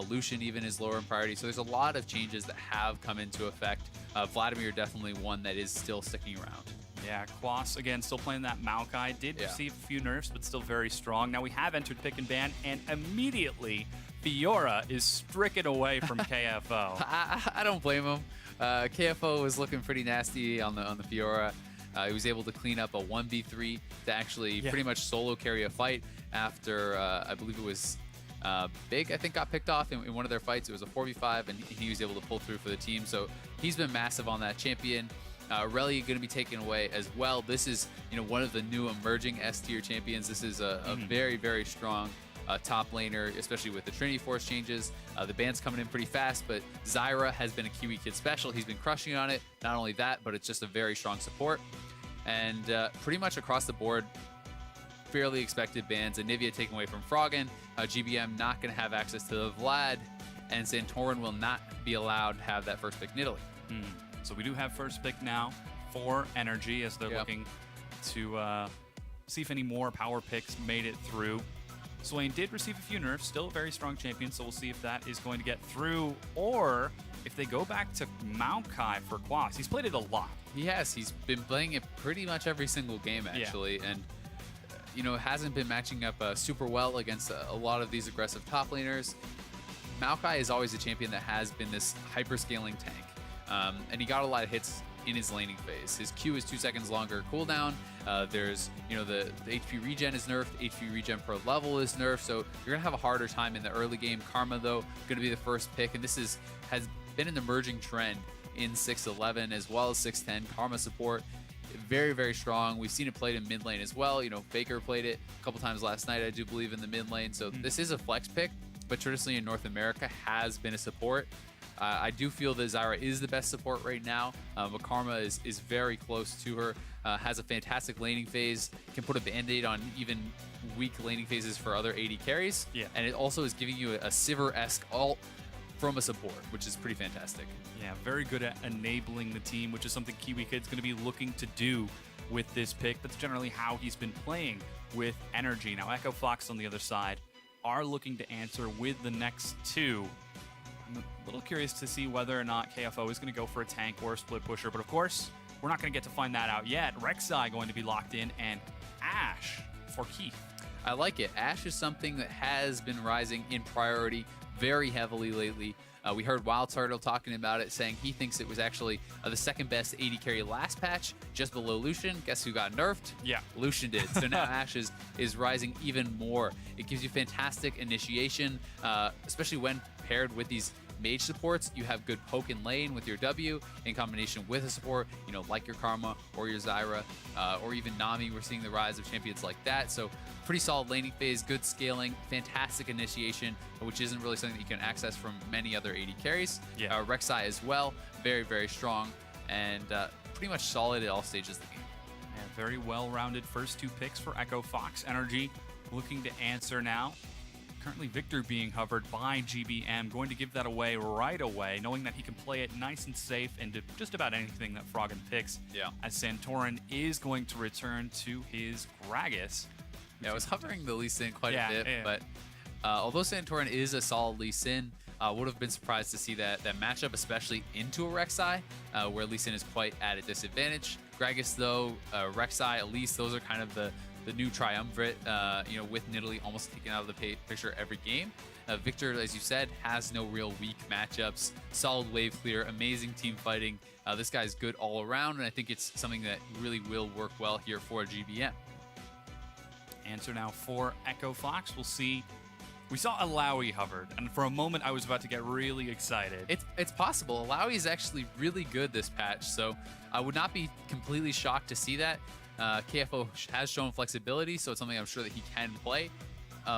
Lucian even is lower in priority. So there's a lot of changes that have come into effect. Vladimir definitely one that is still sticking around. Yeah, Quas, again, still playing that Maokai. Did receive a few nerfs, but still very strong. Now we have entered Pick and Ban, and immediately Fiora is stricken away from KFO. I don't blame him. KFO was looking pretty nasty on the Fiora. He was able to clean up a 1v3 to actually pretty much solo carry a fight after, I believe it was Big, I think, got picked off in one of their fights. It was a 4v5, and he was able to pull through for the team. So he's been massive on that champion. Irelia going to be taken away as well. This is, one of the new emerging S-tier champions. This is a very, very strong top laner, especially with the Trinity Force changes. The ban's coming in pretty fast, but Zyra has been a KiWiKiD special. He's been crushing on it. Not only that, but it's just a very strong support. And pretty much across the board, fairly expected bans. Anivia taken away from Froggen. GBM not going to have access to the Vlad, and Santorin will not be allowed to have that first pick Nidalee. So we do have first pick now for NRG as they're looking to see if any more power picks made it through. Swain did receive a few nerfs, still a very strong champion, so we'll see if that is going to get through, or if they go back to Maokai for Quas. He's played it a lot. He has. He's been playing it pretty much every single game, actually, and hasn't been matching up super well against a lot of these aggressive top laners. Maokai is always a champion that has been this hyper-scaling tank. And he got a lot of hits in his laning phase. His Q is 2 seconds longer cooldown. There's, the HP regen is nerfed. HP regen per level is nerfed. So you're going to have a harder time in the early game. Karma, though, going to be the first pick. And this has been an emerging trend in 6-11 as well as 6-10. Karma support, very, very strong. We've seen it played in mid lane as well. Faker played it a couple times last night, I do believe, in the mid lane. So this is a flex pick, but traditionally in North America has been a support. I do feel that Zyra is the best support right now, but Karma is very close to her, has a fantastic laning phase, can put a band-aid on even weak laning phases for other AD carries, and it also is giving you a Sivir-esque ult from a support, which is pretty fantastic. Yeah, very good at enabling the team, which is something KiWiKiD's going to be looking to do with this pick. That's generally how he's been playing with NRG. Now, Echo Fox on the other side are looking to answer with the next two. I'm a little curious to see whether or not KFO is going to go for a tank or a split pusher, but of course, we're not going to get to find that out yet. Rek'Sai going to be locked in, and Ashe for Keith. I like it. Ashe is something that has been rising in priority very heavily lately. We heard Wild Turtle talking about it, saying he thinks it was actually the second best AD carry last patch, just below Lucian. Guess who got nerfed? Yeah, Lucian did. So now Ashe is rising even more. It gives you fantastic initiation, especially when paired with these mage supports. You have good poke in lane with your W in combination with a support, like your Karma or your Zyra, or even Nami. We're seeing the rise of champions like that. So pretty solid laning phase, good scaling, fantastic initiation, which isn't really something that you can access from many other AD carries. Rek'Sai as well, very, very strong, and pretty much solid at all stages of the game. Yeah, very well-rounded first two picks for Echo Fox. NRG looking to answer now. Currently, Viktor being hovered by GBM, going to give that away right away, knowing that he can play it nice and safe into just about anything that Froggen picks. As Santorin is going to return to his Gragas. Yeah, I was hovering the Lee Sin quite a bit, but although Santorin is a solid Lee Sin, would have been surprised to see that matchup, especially into a Rek'Sai, where Lee Sin is quite at a disadvantage. Gragas, though, Rek'Sai, at least, those are kind of the new triumvirate, with Nidalee almost taken out of the picture every game. Viktor, as you said, has no real weak matchups. Solid wave clear, amazing team fighting. This guy's good all around, and I think it's something that really will work well here for GBM. Answer now for Echo Fox. We'll see. We saw Alawi hovered, and for a moment I was about to get really excited. It's possible. Alawi is actually really good this patch, so I would not be completely shocked to see that. KFO has shown flexibility, so it's something I'm sure that he can play.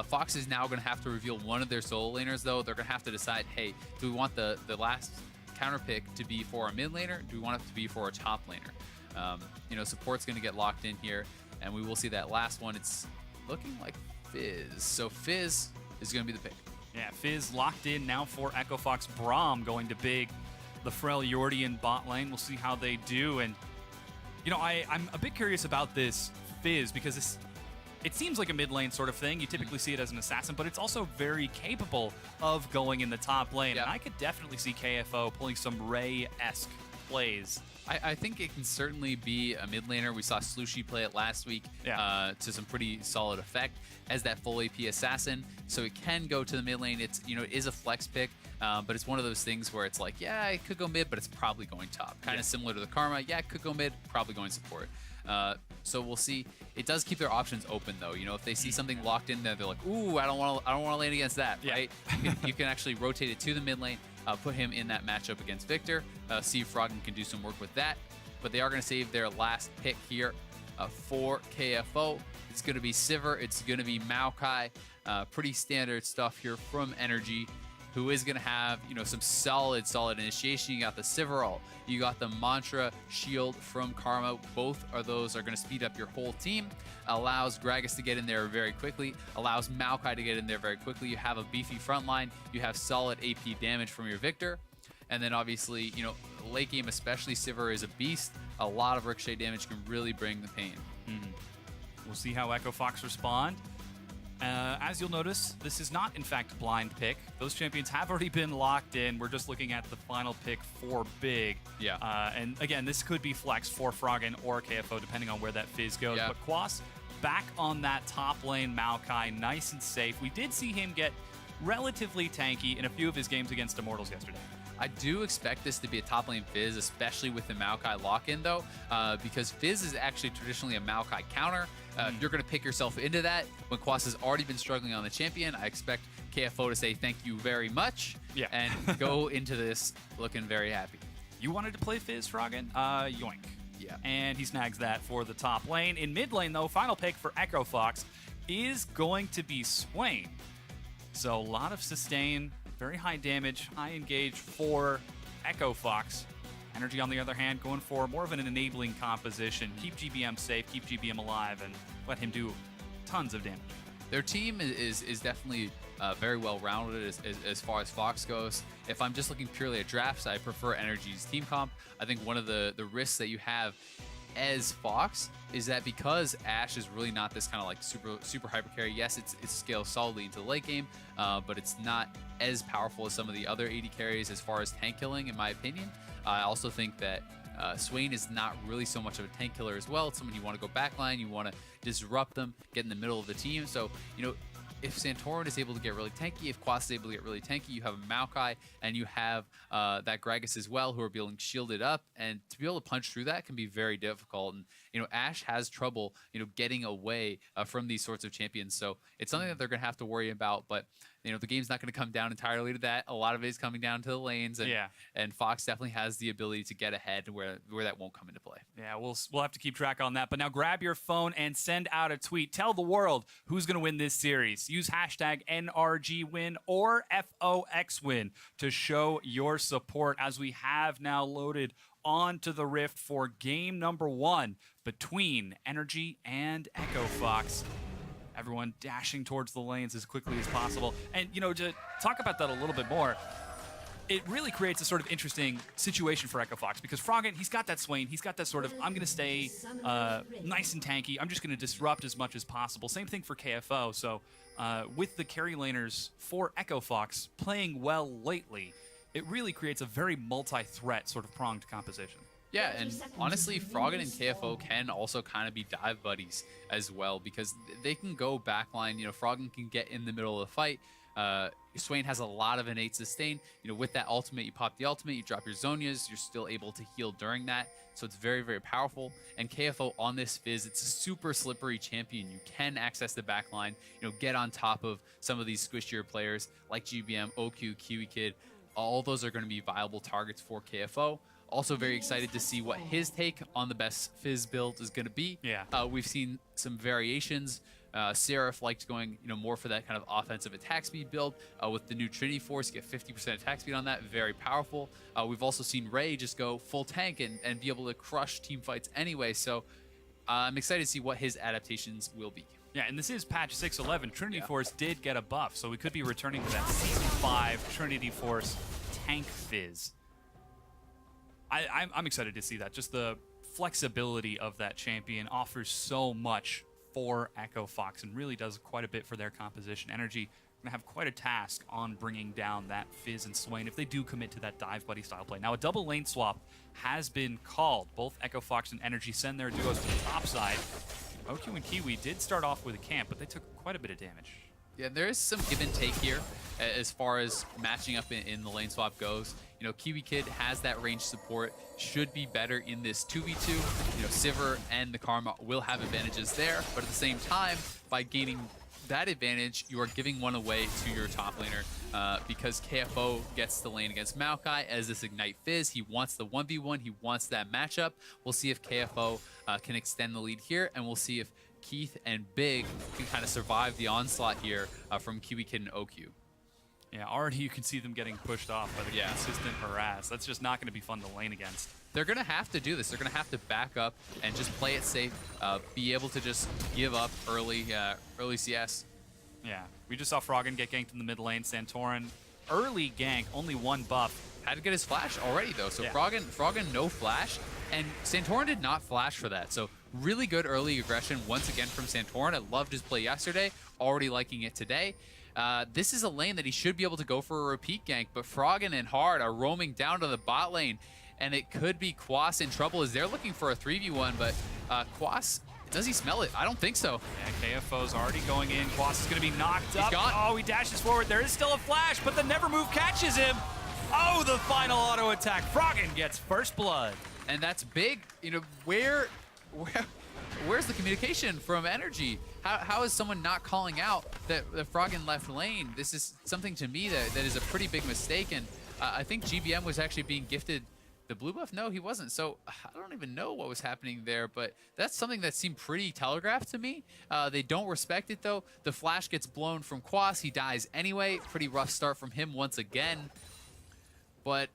Fox is now going to have to reveal one of their solo laners, though. They're going to have to decide, hey, do we want the last counter pick to be for our mid laner? Do we want it to be for our top laner? Support's going to get locked in here, and we will see that last one. It's looking like Fizz. So Fizz is going to be the pick. Yeah, Fizz locked in now for Echo Fox. Braum going to big the Freljordian bot lane. We'll see how they do, and I'm a bit curious about this Fizz because it seems like a mid lane sort of thing. You typically see it as an assassin, but it's also very capable of going in the top lane. Yep. And I could definitely see KFO pulling some Ray-esque plays. I think it can certainly be a mid laner. We saw Slushy play it last week to some pretty solid effect as that full AP assassin. So it can go to the mid lane. It's, you know, it is a flex pick, but it's one of those things where it's like, yeah, it could go mid, but it's probably going top. Kind of similar to the Karma. Yeah, it could go mid, probably going support. So we'll see. It does keep their options open though. You know, if they see something locked in there, they're like, ooh, I don't want to lane against that, right? You can actually rotate it to the mid lane. Put him in that matchup against Viktor. See if Froggen can do some work with that. But they are going to save their last pick here for KFO. It's going to be Sivir. It's going to be Maokai. Pretty standard stuff here from NRG, who is going to have, you know, some solid initiation. You got the Sivir ult. You got the Mantra Shield from Karma. Both of those are going to speed up your whole team. Allows Gragas to get in there very quickly. Allows Maokai to get in there very quickly. You have a beefy front line. You have solid AP damage from your Viktor. And then obviously, you know, late game, especially Sivir is a beast. A lot of Rek'Sai damage can really bring the pain. We'll see how Echo Fox respond. As you'll notice, this is not, in fact, blind pick. Those champions have already been locked in. We're just looking at the final pick for Big. Yeah. And again, this could be flex for Froggen or KFO, depending on where that Fizz goes. Yeah. But Quas back on that top lane, Maokai, nice and safe. We did see him get relatively tanky in a few of his games against Immortals yesterday. I do expect this to be a top lane Fizz, especially with the Maokai lock-in though, because Fizz is actually traditionally a Maokai counter. If you're going to pick yourself into that, when Quas has already been struggling on the champion, I expect KFO to say thank you very much and go into this looking very happy. You wanted to play Fizz, Froggen? Yoink. Yeah. And he snags that for the top lane. In mid lane, though, final pick for Echo Fox is going to be Swain. So a lot of sustain, very high damage, high engage for Echo Fox. NRG, on the other hand, going for more of an enabling composition. Keep GBM safe, keep GBM alive, and let him do tons of damage. Their team is definitely very well-rounded as far as Fox goes. If I'm just looking purely at drafts, I prefer NRG's team comp. I think one of the risks that you have as Fox is that because Ashe is really not this kind of like super hyper carry. Yes, it's scaled solidly into the late game, but it's not as powerful as some of the other AD carries as far as tank killing, in my opinion. I also think that Swain is not really so much of a tank killer as well. It's someone you want to go backline, you want to disrupt them, get in the middle of the team. So, you know, if Santorin is able to get really tanky, if Quas is able to get really tanky, you have a Maokai and you have that Gragas as well, who are being shielded up, and to be able to punch through that can be very difficult. And you know, Ashe has trouble, you know, getting away from these sorts of champions. So it's something that they're going to have to worry about. But you know, the game's not going to come down entirely to that. A lot of it is coming down to the lanes, and Fox definitely has the ability to get ahead where that won't come into play. Yeah, we'll have to keep track on that. But now grab your phone and send out a tweet. Tell the world who's going to win this series. Use hashtag NRGWin or FOXWin to show your support, as we have now loaded onto the Rift for game number 1 between NRG and Echo Fox. Everyone dashing towards the lanes as quickly as possible. And, you know, to talk about that a little bit more, it really creates a sort of interesting situation for Echo Fox, because Froggen, he's got that Swain, he's got that sort of, I'm going to stay nice and tanky, I'm just going to disrupt as much as possible. Same thing for KFO. So with the carry laners for Echo Fox playing well lately, it really creates a very multi-threat sort of pronged composition. Yeah, and honestly, Froggen and KFO can also kind of be dive buddies as well, because they can go backline. You know, Froggen can get in the middle of the fight. Swain has a lot of innate sustain. You know, with that ultimate, you pop the ultimate, you drop your Zonias, you're still able to heal during that. So it's very, very powerful. And KFO on this Fizz, it's a super slippery champion. You can access the backline, you know, get on top of some of these squishier players like GBM, OQ, KiWiKiD. All those are going to be viable targets for KFO. Also very excited to see what his take on the best Fizz build is going to be. Yeah. We've seen some variations. Seraph liked going, you know, more for that kind of offensive attack speed build. With the new Trinity Force, get 50% attack speed on that. Very powerful. We've also seen Ray just go full tank and be able to crush team fights anyway. So I'm excited to see what his adaptations will be. Yeah, and this is patch 6.11. Trinity Force did get a buff, so we could be returning to that Season 5 Trinity Force tank Fizz. I'm excited to see that. Just the flexibility of that champion offers so much for Echo Fox and really does quite a bit for their composition. NRG going to have quite a task on bringing down that Fizz and Swain if they do commit to that dive buddy style play. Now, a double lane swap has been called. Both Echo Fox and NRG send their duos to the top side. OQ and Kiwi did start off with a camp, but they took quite a bit of damage. Yeah, there is some give and take here as far as matching up in the lane swap goes. You know, KiWiKiD has that range support, should be better in this 2v2. You know, Sivir and the Karma will have advantages there, but at the same time, by gaining that advantage, you are giving one away to your top laner because KFO gets the lane against Maokai as this Ignite Fizz. He wants the 1v1, he wants that matchup. We'll see if KFO can extend the lead here, and we'll see if Keith and Big can kind of survive the onslaught here from KiWiKiD and OQ. Yeah, already you can see them getting pushed off by the consistent harass. That's just not going to be fun to lane against. They're going to have to do this. They're going to have to back up and just play it safe, be able to just give up early CS. Yeah, we just saw Froggen get ganked in the mid lane. Santorin, early gank, only one buff. Had to get his flash already, though. So Froggen, no flash. And Santorin did not flash for that. So really good early aggression once again from Santorin. I loved his play yesterday. Already liking it today. This is a lane that he should be able to go for a repeat gank, but Froggen and Hard are roaming down to the bot lane, and it could be Quas in trouble as they're looking for a 3v1, but Quas, does he smell it? I don't think so. Yeah, KFO's already going in. Quas is going to be knocked up. Gone. Oh, he dashes forward. There is still a flash, but the never move catches him. Oh, the final auto attack. Froggen gets first blood. And that's big. You know, where's the communication from NRG? How is someone not calling out that the Froggen left lane? This is something to me that is a pretty big mistake, and I think GBM was actually being gifted the blue buff. No, he wasn't. So I don't even know what was happening there, but that's something that seemed pretty telegraphed to me. They don't respect it, though. The flash gets blown from Quas. He dies anyway. Pretty rough start from him once again. But,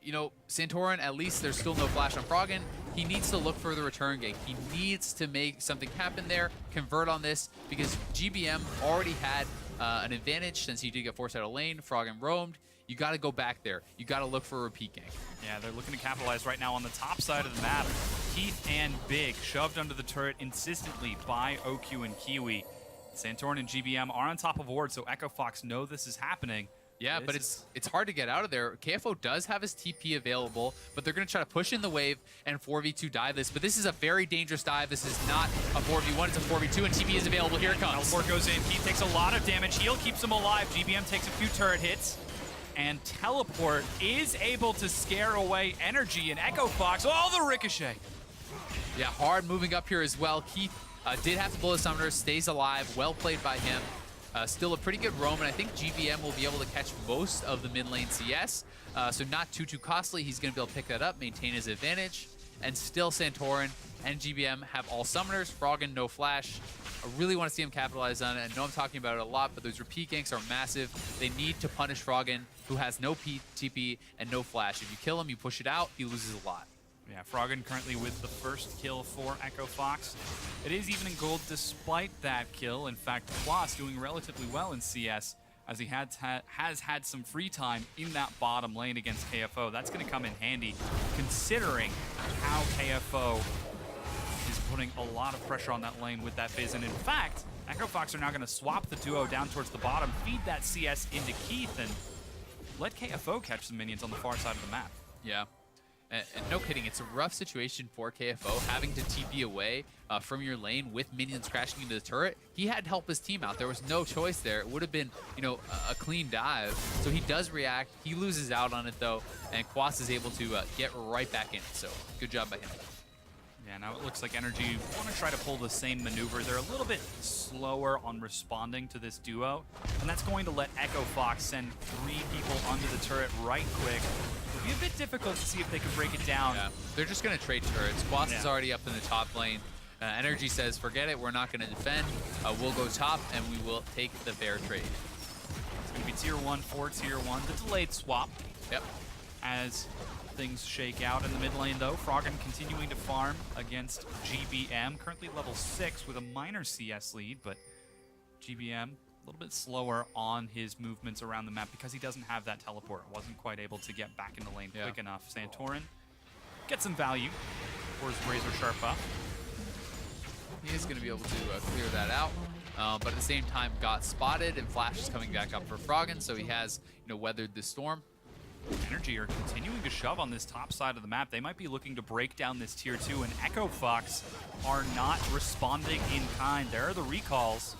you know, Santorin, at least there's still no flash on Froggen. He needs to look for the return gank. He needs to make something happen there, convert on this, because GBM already had an advantage since he did get forced out of lane. Froggen roamed. You got to go back there. You got to look for a repeat gank. Yeah, they're looking to capitalize right now on the top side of the map. Keith and Big shoved under the turret insistently by OQ and Kiwi. Santorin and GBM are on top of ward, so Echo Fox know this is happening. Yeah, but it's hard to get out of there. KFO does have his TP available, but they're going to try to push in the wave and 4v2 dive this. But this is a very dangerous dive. This is not a 4v1, it's a 4v2, and TP is available. Here it comes. Teleport goes in. Keith takes a lot of damage. Heal keeps him alive. GBM takes a few turret hits. And Teleport is able to scare away NRG and Echo Fox. Oh, the Ricochet. Yeah, Hard moving up here as well. Keith did have to blow the summoner, stays alive. Well played by him. Still a pretty good roam, and I think GBM will be able to catch most of the mid lane CS. So not too costly. He's going to be able to pick that up, maintain his advantage. And still Santorin and GBM have all summoners. Froggen, no flash. I really want to see him capitalize on it. I know I'm talking about it a lot, but those repeat ganks are massive. They need to punish Froggen, who has no TP and no flash. If you kill him, you push it out, he loses a lot. Yeah, Froggen currently with the first kill for Echo Fox. It is even in gold despite that kill. In fact, Quas doing relatively well in CS as he has had some free time in that bottom lane against KFO. That's going to come in handy considering how KFO is putting a lot of pressure on that lane with that Fizz. And in fact, Echo Fox are now going to swap the duo down towards the bottom, feed that CS into Keith, and let KFO catch some minions on the far side of the map. Yeah. And no kidding, it's a rough situation for KFO, having to TP away from your lane with minions crashing into the turret. He had to help his team out. There was no choice there. It would have been, you know, a clean dive. So he does react. He loses out on it, though, and Quas is able to get right back in it. So good job by him. Yeah, now it looks like NRG want to try to pull the same maneuver. They're a little bit slower on responding to this duo, and that's going to let Echo Fox send 3 people onto the turret right quick. It'll be a bit difficult to see if they can break it down. Yeah, they're just going to trade turrets. Quas is already up in the top lane. NRG says, forget it, we're not going to defend. We'll go top, and we will take the fair trade. It's going to be tier 1 for tier 1, the delayed swap. Yep. As things shake out in the mid lane, though. Froggen continuing to farm against GBM, currently level 6 with a minor CS lead, but GBM a little bit slower on his movements around the map because he doesn't have that teleport. Wasn't quite able to get back in the lane quick enough. Santorin gets some value for his razor sharp buff. He is going to be able to clear that out. But at the same time, got spotted, and Flash is coming back up for Froggen, so he has, weathered the storm. NRG are continuing to shove on this top side of the map. They might be looking to break down this tier 2, and Echo Fox are not responding in kind. There are the recalls.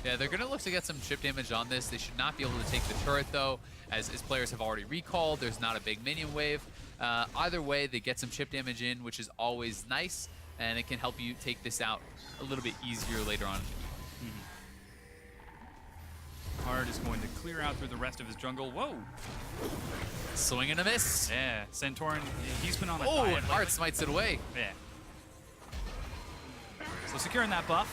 Yeah, they're going to look to get some chip damage on this. They should not be able to take the turret, though, as players have already recalled. There's not a big minion wave. Either way, they get some chip damage in, which is always nice, and it can help you take this out a little bit easier later on. Hard is going to clear out through the rest of his jungle. Whoa! Swing and a miss. Yeah, Santorin, he's been on a Oh, diet and Heart smites it away. Yeah. So securing that buff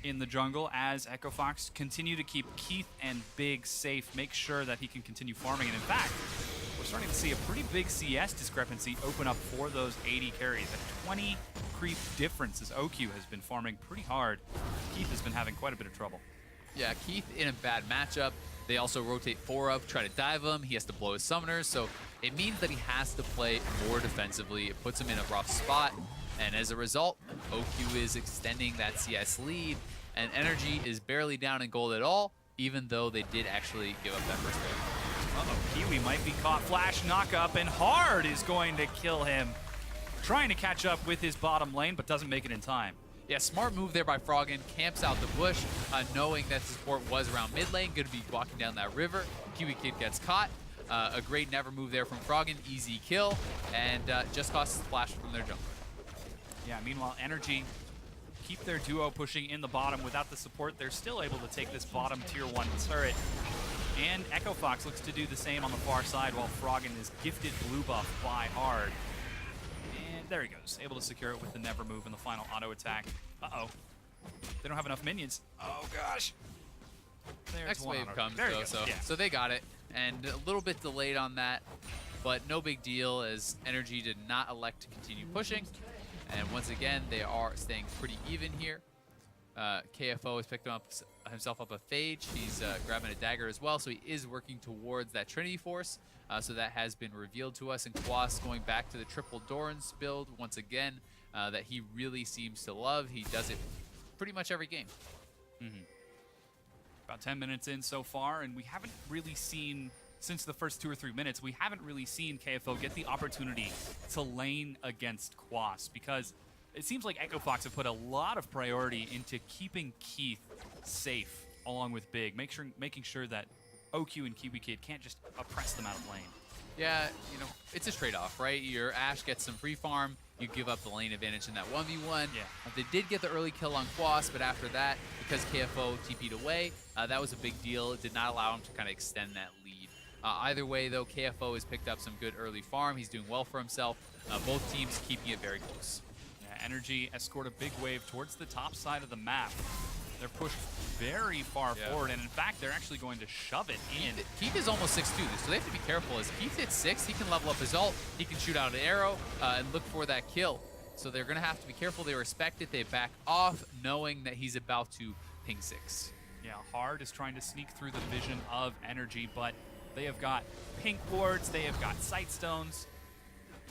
in the jungle as Echo Fox continue to keep Keith and Big safe, make sure that he can continue farming. And in fact, we're starting to see a pretty big CS discrepancy open up for those 80 carries. A 20 creep difference as OQ has been farming pretty hard. Keith has been having quite a bit of trouble. Yeah, Keith in a bad matchup. They also rotate 4 up, try to dive him. He has to blow his summoners, so it means that he has to play more defensively. It puts him in a rough spot, and as a result, OQ is extending that CS lead, and NRG is barely down in gold at all, even though they did actually give up that first wave. Uh-oh, Kiwi might be caught. Flash knock up, and Hard is going to kill him. Trying to catch up with his bottom lane, but doesn't make it in time. Yeah, smart move there by Froggen. Camps out the bush, knowing that the support was around mid lane, going to be walking down that river. KiWiKiD gets caught. A great never move there from Froggen. Easy kill, and just costs Splash from their jungle. Yeah, meanwhile, NRG keep their duo pushing in the bottom. Without the support, they're still able to take this bottom tier 1 turret. And Echo Fox looks to do the same on the far side, while Froggen is gifted blue buff by Hard. There he goes, able to secure it with the never move in the final auto attack. Uh-oh. They don't have enough minions. Oh, gosh. There's Next wave comes, there though, so they got it. And a little bit delayed on that, but no big deal as NRG did not elect to continue pushing. And once again, they are staying pretty even here. KFO has picked himself up a Phage. He's grabbing a dagger as well, so he is working towards that Trinity Force. So that has been revealed to us. And Quas going back to the triple Doran's build once again that he really seems to love. He does it pretty much every game. About 10 minutes in so far, and we haven't really seen, since the first 2 or 3 minutes, we haven't really seen KFO get the opportunity to lane against Quas, because it seems like Echo Fox have put a lot of priority into keeping Keith safe along with Big, making sure that OQ and KiWiKiD can't just oppress them out of lane. Yeah, it's a trade-off, right? Your Ashe gets some free farm, you give up the lane advantage in that 1v1. Yeah. They did get the early kill on Quas, but after that, because KFO TP'd away, that was a big deal. It did not allow him to kind of extend that lead. Either way, though, KFO has picked up some good early farm. He's doing well for himself. Both teams keeping it very close. Yeah, NRG escort a big wave towards the top side of the map. They're pushed very far forward, and in fact, they're actually going to shove it in. Keith is almost 6'2", so they have to be careful. As Keith hits 6, he can level up his ult, he can shoot out an arrow, and look for that kill. So they're going to have to be careful. They respect it. They back off, knowing that he's about to ping 6. Yeah, Hard is trying to sneak through the vision of NRG, but they have got pink wards, they have got sight stones.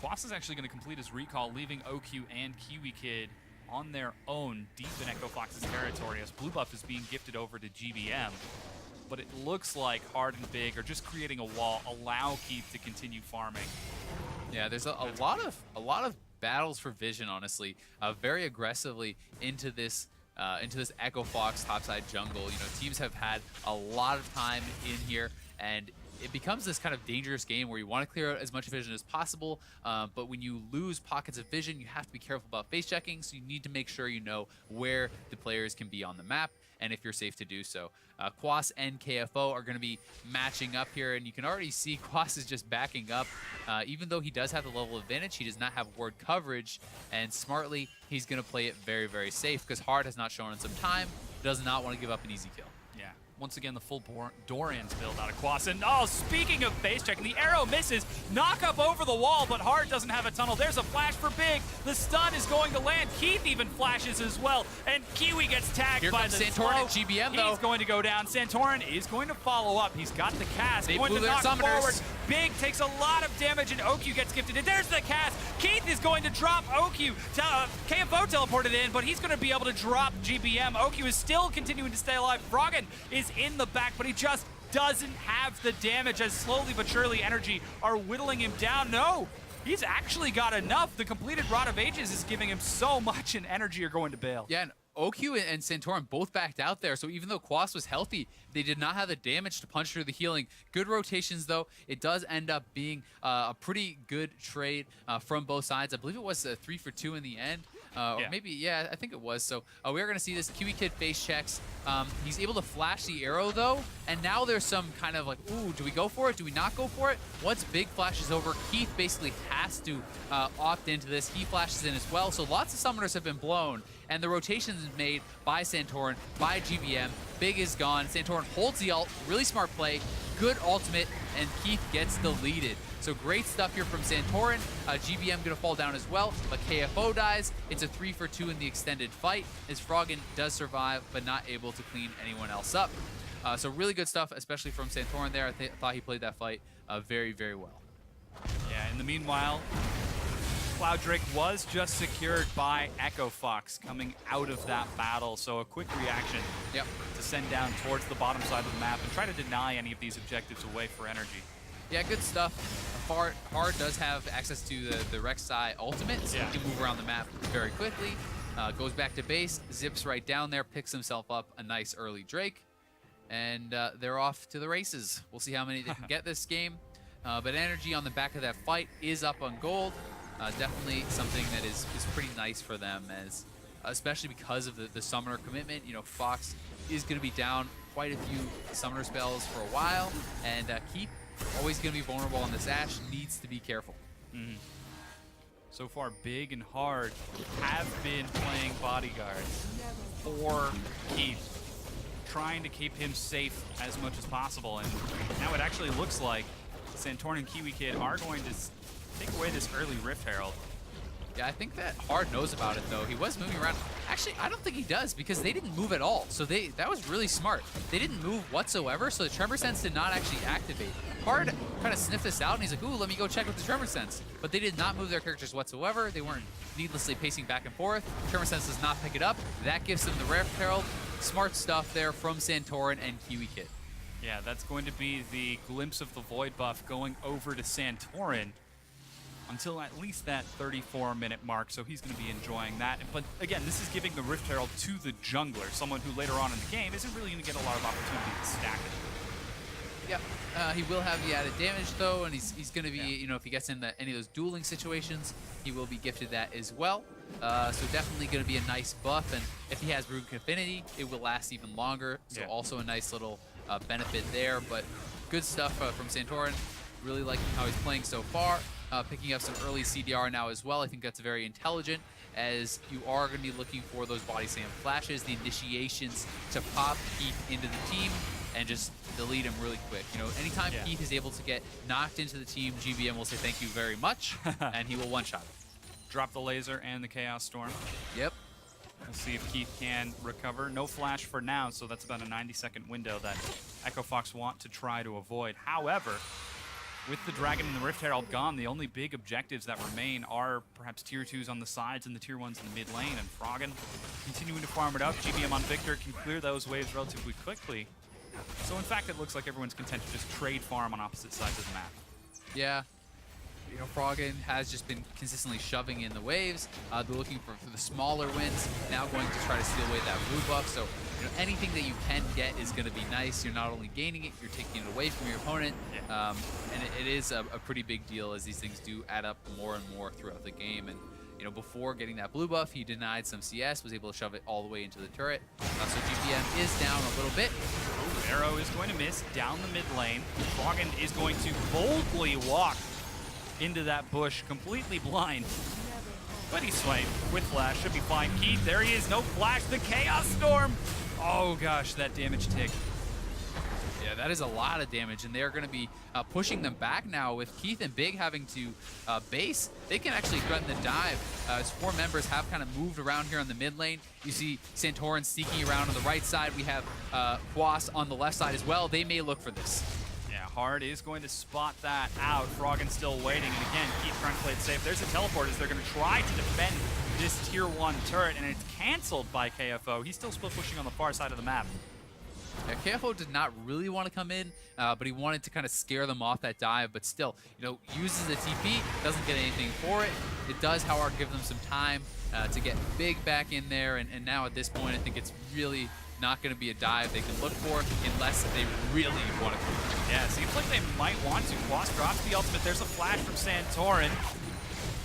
Quas is actually going to complete his recall, leaving OQ and KiWiKiD on their own deep in Echo Fox's territory as blue buff is being gifted over to GBM. But it looks like Hard and Big are just creating a wall, allow Keith to continue farming. Yeah, there's a lot of battles for vision, honestly, very aggressively into this Echo Fox topside jungle. Teams have had a lot of time in here, and it becomes this kind of dangerous game where you want to clear out as much vision as possible, but when you lose pockets of vision, you have to be careful about face checking, so you need to make sure you know where the players can be on the map and if you're safe to do so. Quas and KFO are going to be matching up here, and you can already see Quas is just backing up. Even though he does have the level advantage, he does not have ward coverage, and smartly, he's going to play it very, very safe because Hard has not shown him some time, does not want to give up an easy kill. Yeah, once again, the full Doran's build out of Quas. And oh, speaking of base checking, the arrow misses. Knock up over the wall, but Hard doesn't have a tunnel. There's a flash for Big. The stun is going to land. Keith even flashes as well. And Kiwi gets tagged by the Santorin and GBM, though. He's going to go down. Santorin is going to follow up. He's got the cast. They going blew to their knock summoners. forward. Big takes a lot of damage, and OQ gets gifted. And there's the cast. Keith is going to drop OQ. KFO teleported in, but he's going to be able to drop GBM. OQ is still continuing to stay alive. Froggen is in the back, but he just doesn't have the damage as slowly but surely NRG are whittling him down. No, he's actually got enough. The completed Rod of Ages is giving him so much, and NRG are going to bail. Yeah, and OQ and Santorin both backed out there, so even though Quas was healthy, they did not have the damage to punch through the healing. Good rotations, though. It does end up being a pretty good trade from both sides. I believe it was 3 for 2 in the end. Or maybe, yeah, I think it was. So we are going to see this. KiWiKiD face checks. He's able to flash the arrow, though, and now there's some kind of like, ooh, do we go for it? Do we not go for it? Once Big flashes over, Keith basically has to opt into this. He flashes in as well, so lots of summoners have been blown, and the rotation is made by Santorin, by GBM. Big is gone. Santorin holds the ult. Really smart play. Good ultimate, and Keith gets deleted. So great stuff here from Santorin. GBM gonna fall down as well, but KFO dies. It's a 3 for 2 in the extended fight, as Froggen does survive, but not able to clean anyone else up. So really good stuff, especially from Santorin there. I thought he played that fight very, very well. Yeah, in the meanwhile, Cloud Drake was just secured by Echo Fox coming out of that battle. So a quick reaction to send down towards the bottom side of the map and try to deny any of these objectives away for NRG. Yeah, good stuff. Hard does have access to the Rek'Sai ultimate, so he can move around the map very quickly. Goes back to base, zips right down there, picks himself up a nice early Drake, and they're off to the races. We'll see how many they can get this game. But NRG on the back of that fight is up on gold. Definitely something that is pretty nice for them, as especially because of the summoner commitment. You know, Fox is going to be down quite a few summoner spells for a while, and Keith always going to be vulnerable on this Ashe, needs to be careful. So far, Big and Hard have been playing bodyguard for Keith, trying to keep him safe as much as possible. And now it actually looks like Santorin and KiWiKiD are going to take away this early Rift Herald. Yeah, I think that Hard knows about it, though. He was moving around. Actually, I don't think he does, because they didn't move at all. So that was really smart. They didn't move whatsoever, so the Tremor Sense did not actually activate. Hard kind of sniffed this out, and he's like, ooh, let me go check with the Tremor Sense. But they did not move their characters whatsoever. They weren't needlessly pacing back and forth. Tremor Sense does not pick it up. That gives them the Rift Herald. Smart stuff there from Santorin and KiWiKiD. Yeah, that's going to be the glimpse of the Void buff going over to Santorin until at least that 34-minute mark, so he's going to be enjoying that. But again, this is giving the Rift Herald to the jungler, someone who later on in the game isn't really going to get a lot of opportunity to stack it. Yeah, he will have the added damage, though, and he's going to be, you know, if he gets into any of those dueling situations, he will be gifted that as well. So definitely going to be a nice buff, and if he has Runic Affinity, it will last even longer, so also a nice little benefit there. But good stuff from Santorin. Really liking how he's playing so far. Picking up some early CDR now as well. I think that's very intelligent, as you are going to be looking for those body slam flashes, the initiations to pop Keith into the team and just delete him really quick. You know, anytime Keith is able to get knocked into the team, GBM will say thank you very much, and he will one-shot him. Drop the laser and the Chaos Storm. Yep. We'll see if Keith can recover. No flash for now, so that's about a 90-second window that Echo Fox want to try to avoid. However, with the Dragon and the Rift Herald gone, the only big objectives that remain are perhaps tier 2s on the sides and the tier 1s in the mid lane, and Froggen continuing to farm it up. GBM on Viktor can clear those waves relatively quickly. So in fact, it looks like everyone's content to just trade farm on opposite sides of the map. Yeah. You know, Froggen has just been consistently shoving in the waves. They're looking for the smaller wins, now going to try to steal away that blue buff. So, you know, anything that you can get is going to be nice. You're not only gaining it, you're taking it away from your opponent. And it is a pretty big deal, as these things do add up more and more throughout the game. And, you know, before getting that blue buff, he denied some CS, was able to shove it all the way into the turret. So GBM is down a little bit. Ooh, arrow is going to miss down the mid lane. Froggen is going to boldly walk into that bush, completely blind. But he's Swain with flash, should be fine. Keith, there he is, no flash, the Chaos Storm. Oh gosh, that damage tick. Yeah, that is a lot of damage, and they're going to be pushing them back now with Keith and Big having to base. They can actually threaten the dive as 4 members have kind of moved around here on the mid lane. You see Santorin sneaking around on the right side. We have Quas on the left side as well. They may look for this. Yeah, Hard is going to spot that out. Froggen still waiting, and again, keep trying to play it safe. There's a teleport as they're going to try to defend this tier 1 turret, and it's canceled by KFO. He's still split pushing on the far side of the map. Yeah, KFO did not really want to come in, but he wanted to kind of scare them off that dive, but still, you know, uses the TP, doesn't get anything for it. It does, however, give them some time to get Big back in there, and now at this point, I think it's really not going to be a dive they can look for unless they really want to come in. Yeah, seems like they might want to. Quas drops the ultimate. There's a flash from Santorin.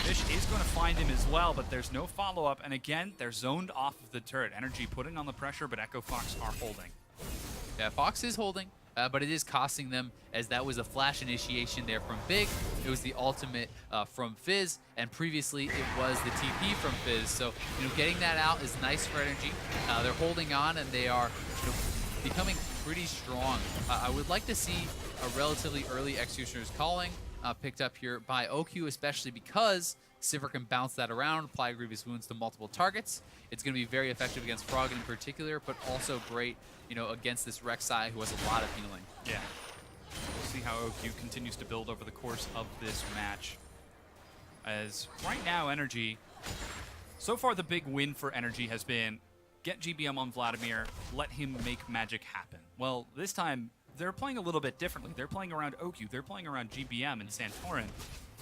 Fish is going to find him as well, but there's no follow-up, and again, they're zoned off of the turret. NRG putting on the pressure, but Echo Fox are holding. Yeah, Fox is holding, but it is costing them as that was a flash initiation there from Big. It was the ultimate from Fizz, and previously it was the TP from Fizz. So, you know, getting that out is nice for NRG. They're holding on, and they are, you know, becoming pretty strong. I would like to see a relatively early Executioner's Calling picked up here by OQ, especially because Sivir can bounce that around, apply grievous wounds to multiple targets. It's going to be very effective against Froggen in particular, but also great, you know, against this Rek'Sai who has a lot of healing. Yeah. We'll see how OQ continues to build over the course of this match. As right now, NRG, so far the big win for NRG has been get GBM on Vladimir, let him make magic happen. Well, this time they're playing a little bit differently. They're playing around OQ, they're playing around GBM and Santorin.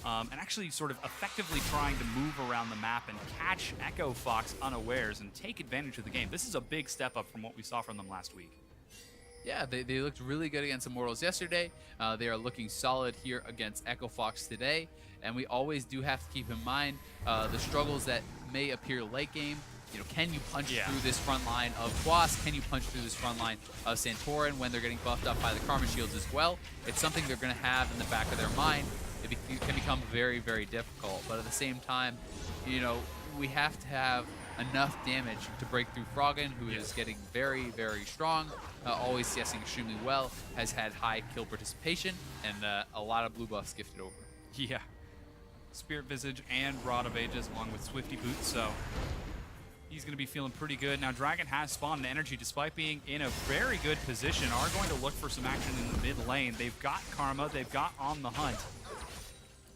And actually sort of effectively trying to move around the map and catch Echo Fox unawares and take advantage of the game. This is a big step up from what we saw from them last week. Yeah, they looked really good against Immortals yesterday. They are looking solid here against Echo Fox today. And we always do have to keep in mind the struggles that may appear late game. You know, can you punch through this front line of Quas? Can you punch through this front line of Santorin when they're getting buffed up by the Karma Shields as well? It's something they're going to have in the back of their mind. It can become very, very difficult. But at the same time, you know, we have to have enough damage to break through Froggen, who is getting very, very strong, always CSing extremely well, has had high kill participation, and a lot of blue buffs gifted over. Yeah. Spirit Visage and Rod of Ages along with Swifty Boots, so he's going to be feeling pretty good. Now, Dragon has spawned an NRG, despite being in a very good position, are going to look for some action in the mid lane. They've got Karma, they've got On the Hunt.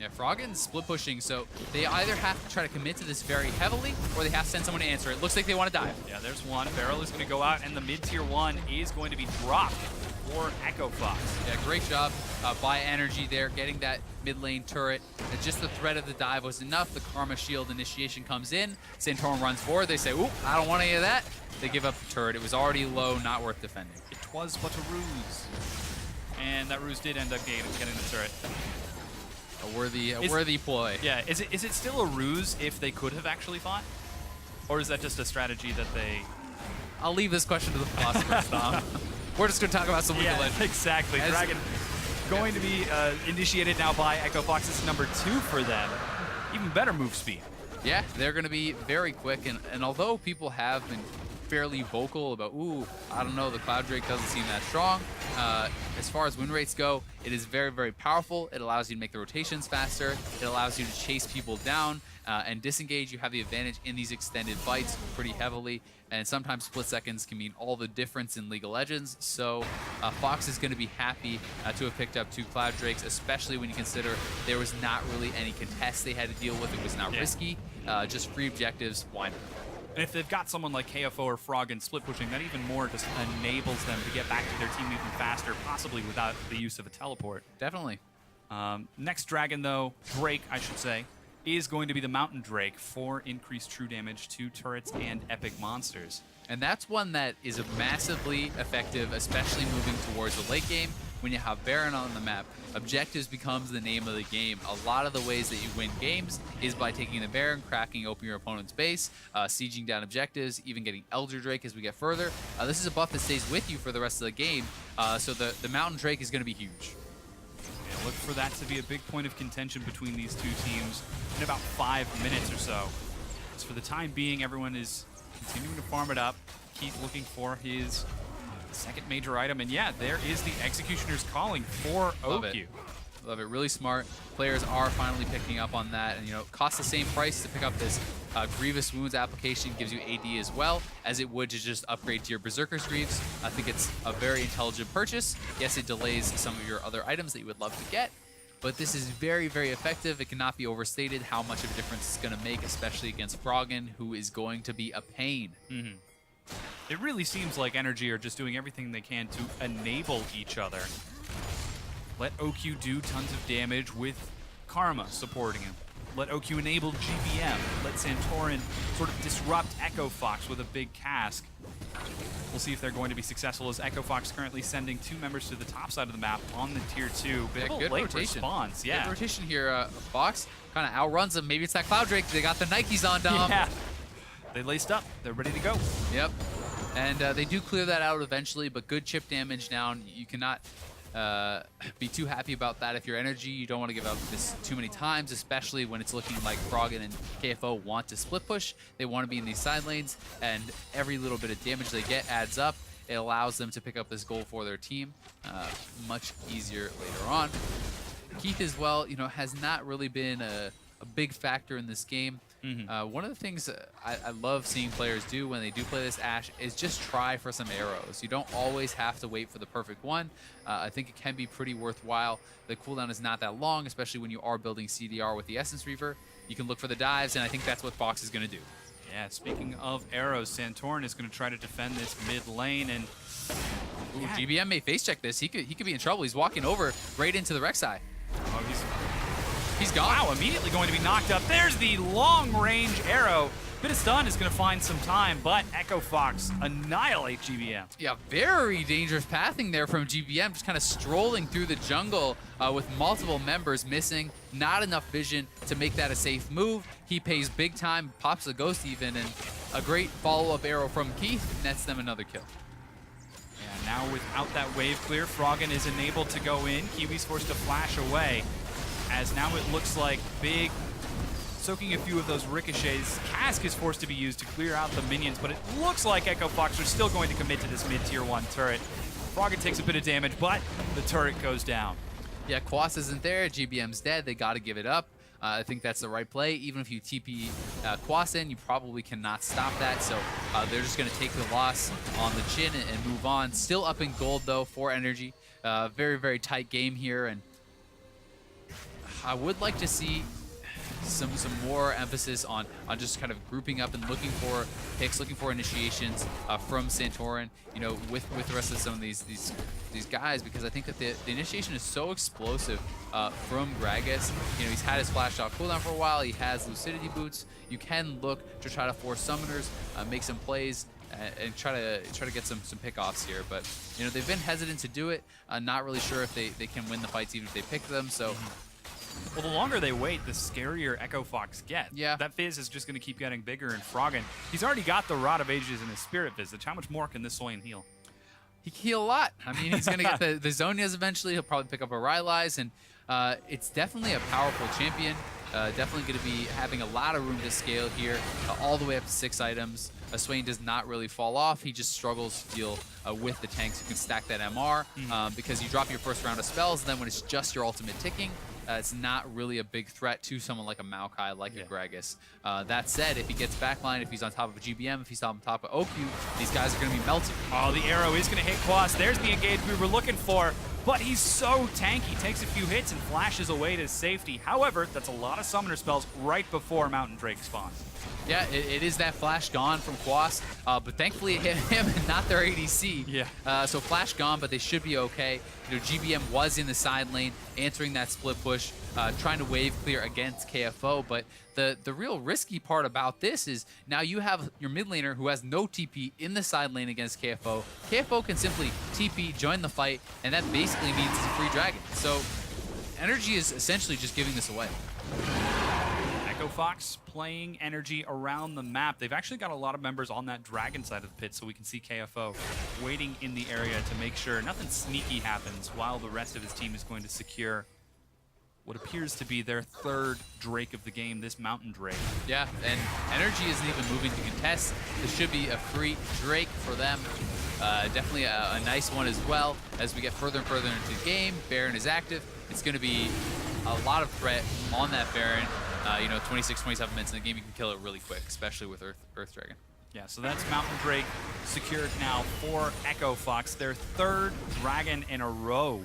Yeah, Froggen's split pushing, so they either have to try to commit to this very heavily, or they have to send someone to answer it. Looks like they want to dive. Yeah, there's one. Barrel is going to go out, and the mid-tier 1 is going to be dropped for Echo Fox. Yeah, great job by NRG there, getting that mid lane turret. And just the threat of the dive was enough. The Karma Shield initiation comes in. Santorin runs forward. They say, oop, I don't want any of that. They give up the turret. It was already low, not worth defending. It was but a ruse. And that ruse did end up getting the turret. A worthy ploy. Yeah, is it still a ruse if they could have actually fought? Or is that just a strategy that they... I'll leave this question to the philosophers, Tom. We're just going to talk about some League of Legends. Exactly. Dragon going to be initiated now by Echo Fox. This is number 2 for them. Even better move speed. Yeah, they're going to be very quick. And although people have been fairly vocal about, ooh, I don't know, the Cloud Drake doesn't seem that strong. As far as win rates go, it is very, very powerful. It allows you to make the rotations faster. It allows you to chase people down and disengage. You have the advantage in these extended fights pretty heavily. And sometimes split seconds can mean all the difference in League of Legends. So Fox is going to be happy to have picked up 2 Cloud Drakes, especially when you consider there was not really any contest they had to deal with. It was not risky. Just free objectives. Why not? And if they've got someone like KFO or Froggen split pushing, that even more just enables them to get back to their team even faster, possibly without the use of a teleport. Definitely. Next Dragon, though, Drake, I should say, is going to be the Mountain Drake for increased true damage to turrets and epic monsters. And that's one that is massively effective, especially moving towards the late game. When you have Baron on the map, objectives becomes the name of the game. A lot of the ways that you win games is by taking the Baron, cracking open your opponent's base, sieging down objectives, even getting Elder Drake as we get further. This is a buff that stays with you for the rest of the game, so the Mountain Drake is going to be huge. Yeah, look for that to be a big point of contention between these two teams in about 5 minutes or so. So for the time being, everyone is continuing to farm it up. Keith looking for his the second major item. And yeah, there is the Executioner's Calling for OQ. Love it. Really smart. Players are finally picking up on that. And, you know, it costs the same price to pick up this Grievous Wounds application. Gives you AD as well as it would to just upgrade to your Berserker's Greaves. I think it's a very intelligent purchase. Yes, it delays some of your other items that you would love to get, but this is very, very effective. It cannot be overstated how much of a difference it's going to make, especially against Froggen, who is going to be a pain. It really seems like NRG are just doing everything they can to enable each other. Let OQ do tons of damage with Karma supporting him. Let OQ enable GBM. Let Santorin sort of disrupt Echo Fox with a big cask. We'll see if they're going to be successful, as Echo Fox currently sending 2 members to the top side of the map on the tier 2. Bit of a good late rotation. response. Yeah. Good rotation here. Fox kind of outruns them. Maybe it's that Cloud Drake. They got the Nikes on, Dom. Yeah. They laced up. They're ready to go. Yep. And they do clear that out eventually, but good chip damage down. You cannot be too happy about that. If you're NRG, you don't want to give up this too many times, especially when it's looking like Froggen and KFO want to split push. They want to be in these side lanes, and every little bit of damage they get adds up. It allows them to pick up this goal for their team much easier later on. KiWiKiD as well, you know, has not really been a big factor in this game. One of the things I love seeing players do when they do play this Ashe is just try for some arrows. You don't always have to wait for the perfect one. I think it can be pretty worthwhile. The cooldown is not that long, especially when you are building CDR with the Essence Reaver. You can look for the dives, and I think that's what Fox is going to do. Yeah, speaking of arrows, Santorin is going to try to defend this mid lane, and ooh, GBM may face check this. He could be in trouble. He's walking over right into the Rek'Sai. Oh, he's gone. Wow, immediately going to be knocked up. There's the long-range arrow. Bit of stun is going to find some time, but Echo Fox annihilate GBM. Yeah, very dangerous pathing there from GBM, just kind of strolling through the jungle with multiple members missing. Not enough vision to make that a safe move. He pays big time, pops a ghost even, and a great follow-up arrow from KiWiKiD nets them another kill. Yeah, now without that wave clear, Froggen is enabled to go in. Kiwi's forced to flash away, as now it looks like big, soaking a few of those ricochets. Cask is forced to be used to clear out the minions, but it looks like Echo Fox are still going to commit to this mid-tier 1 turret. Froggen takes a bit of damage, but the turret goes down. Yeah, Quas isn't there. GBM's dead. They got to give it up. I think that's the right play. Even if you TP Quas in, you probably cannot stop that. So they're just going to take the loss on the chin and move on. Still up in gold, though, for NRG. Very, very tight game here. And I would like to see some more emphasis on just kind of grouping up and looking for picks, looking for initiations from Santorin, you know, with the rest of some of these guys, because I think that the initiation is so explosive from Gragas. You know, he's had his flash shot cooldown for a while. He has lucidity boots. You can look to try to force summoners, make some plays, and try to get some pickoffs here. But you know, they've been hesitant to do it. Not really sure if they can win the fights even if they pick them. So. Well, the longer they wait, the scarier Echo Fox gets. Yeah. That Fizz is just going to keep getting bigger, and Froggen, he's already got the Rod of Ages and his Spirit Visage. How much more can this Swain heal? He can heal a lot. I mean, he's going to get the Zonias eventually. He'll probably pick up a Rylai's, and it's definitely a powerful champion. Definitely going to be having a lot of room to scale here, all the way up to 6 items. Swain does not really fall off. He just struggles to deal with the tanks who can stack that MR because you drop your first round of spells, and then when it's just your ultimate ticking, it's not really a big threat to someone like a Maokai, like a Gragas. That said, if he gets backline, if he's on top of a GBM, if he's on top of OQ, these guys are going to be melting. Oh, the arrow is going to hit Quas. There's the engage we were looking for, but he's so tanky. Takes a few hits and flashes away to safety. However, that's a lot of summoner spells right before Mountain Drake spawns. Yeah, it is that flash gone from Quas, but thankfully it hit him and not their ADC. Yeah. So flash gone, but they should be okay. You know, GBM was in the side lane, answering that split push, trying to wave clear against KFO. But the real risky part about this is now you have your mid laner who has no TP in the side lane against KFO. KFO can simply TP, join the fight, and that basically means it's a free dragon. So NRG is essentially just giving this away. Echo Fox playing NRG around the map. They've actually got a lot of members on that dragon side of the pit, so we can see KFO waiting in the area to make sure nothing sneaky happens while the rest of his team is going to secure what appears to be their 3rd Drake of the game, this Mountain Drake. Yeah, and NRG isn't even moving to contest. This should be a free Drake for them. Definitely a nice one as well. As we get further and further into the game, Baron is active. It's going to be a lot of threat on that Baron. 26, 27 minutes in the game, you can kill it really quick, especially with Earth Dragon. Yeah, so that's Mountain Drake secured now for Echo Fox, their 3rd dragon in a row,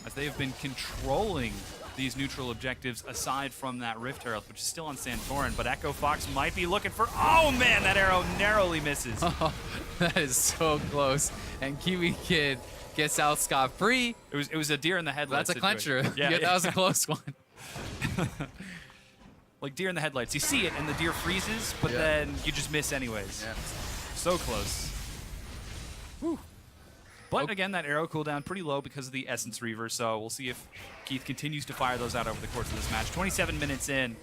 as they have been controlling these neutral objectives aside from that Rift Herald, which is still on Santorin, but Echo Fox might be looking for, oh man, that arrow narrowly misses. Oh, that is so close, and KiWiKiD gets out scot-free. It was a deer in the headlights. That's a clencher. Yeah, that was a close one. Like deer in the headlights. You see it and the deer freezes, but then you just miss anyways. Yeah. So close. Whew. But again, that arrow cooldown pretty low because of the Essence Reaver, so we'll see if Keith continues to fire those out over the course of this match. 27 minutes in.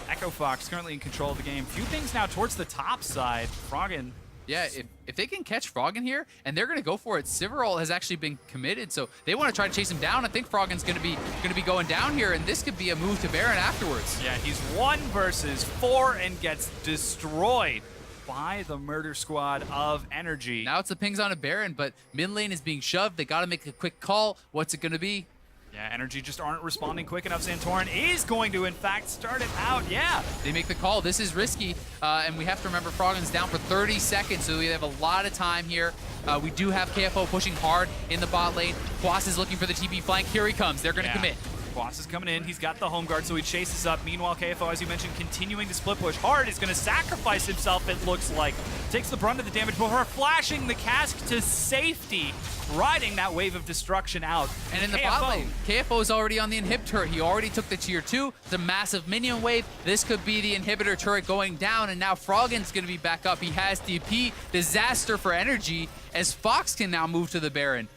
Echo Fox currently in control of the game. Few things now towards the top side. Froggen. Yeah, if they can catch Froggen here, and they're going to go for it, Sivir has actually been committed, so they want to try to chase him down. I think Froggen's going to be going down here, and this could be a move to Baron afterwards. Yeah, he's 1 versus 4 and gets destroyed by the murder squad of NRG. Now it's the pings on a Baron, but mid lane is being shoved. They got to make a quick call. What's it going to be? Yeah, NRG just aren't responding quick enough. Santorin is going to, in fact, start it out. Yeah. They make the call. This is risky, and we have to remember Froggen's down for 30 seconds, so we have a lot of time here. We do have KFO pushing hard in the bot lane. Quas is looking for the TP flank. Here he comes. They're going to commit. Quas is coming in. He's got the home guard, so he chases up. Meanwhile, KFO, as you mentioned, continuing to split push hard, is going to sacrifice himself, it looks like. Takes the brunt of the damage before flashing the cask to safety, riding that wave of destruction out. And in the bot lane, KFO is already on the inhib turret. He already took the tier 2, the massive minion wave. This could be the inhibitor turret going down, and now Froggen's going to be back up. He has DP. Disaster for NRG, as Fox can now move to the Baron.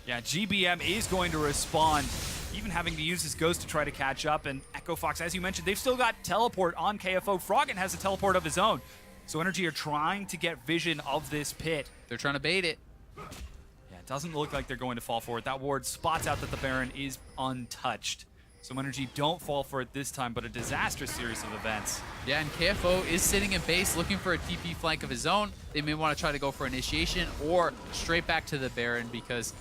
Yeah, GBM is going to respond, even having to use his Ghost to try to catch up. And Echo Fox, as you mentioned, they've still got teleport on KFO. Froggen has a teleport of his own. So NRG are trying to get vision of this pit. They're trying to bait it. Yeah, it doesn't look like they're going to fall for it. That ward spots out that the Baron is untouched. So NRG don't fall for it this time, but a disastrous series of events. Yeah, and KFO is sitting in base looking for a TP flank of his own. They may want to try to go for initiation or straight back to the Baron because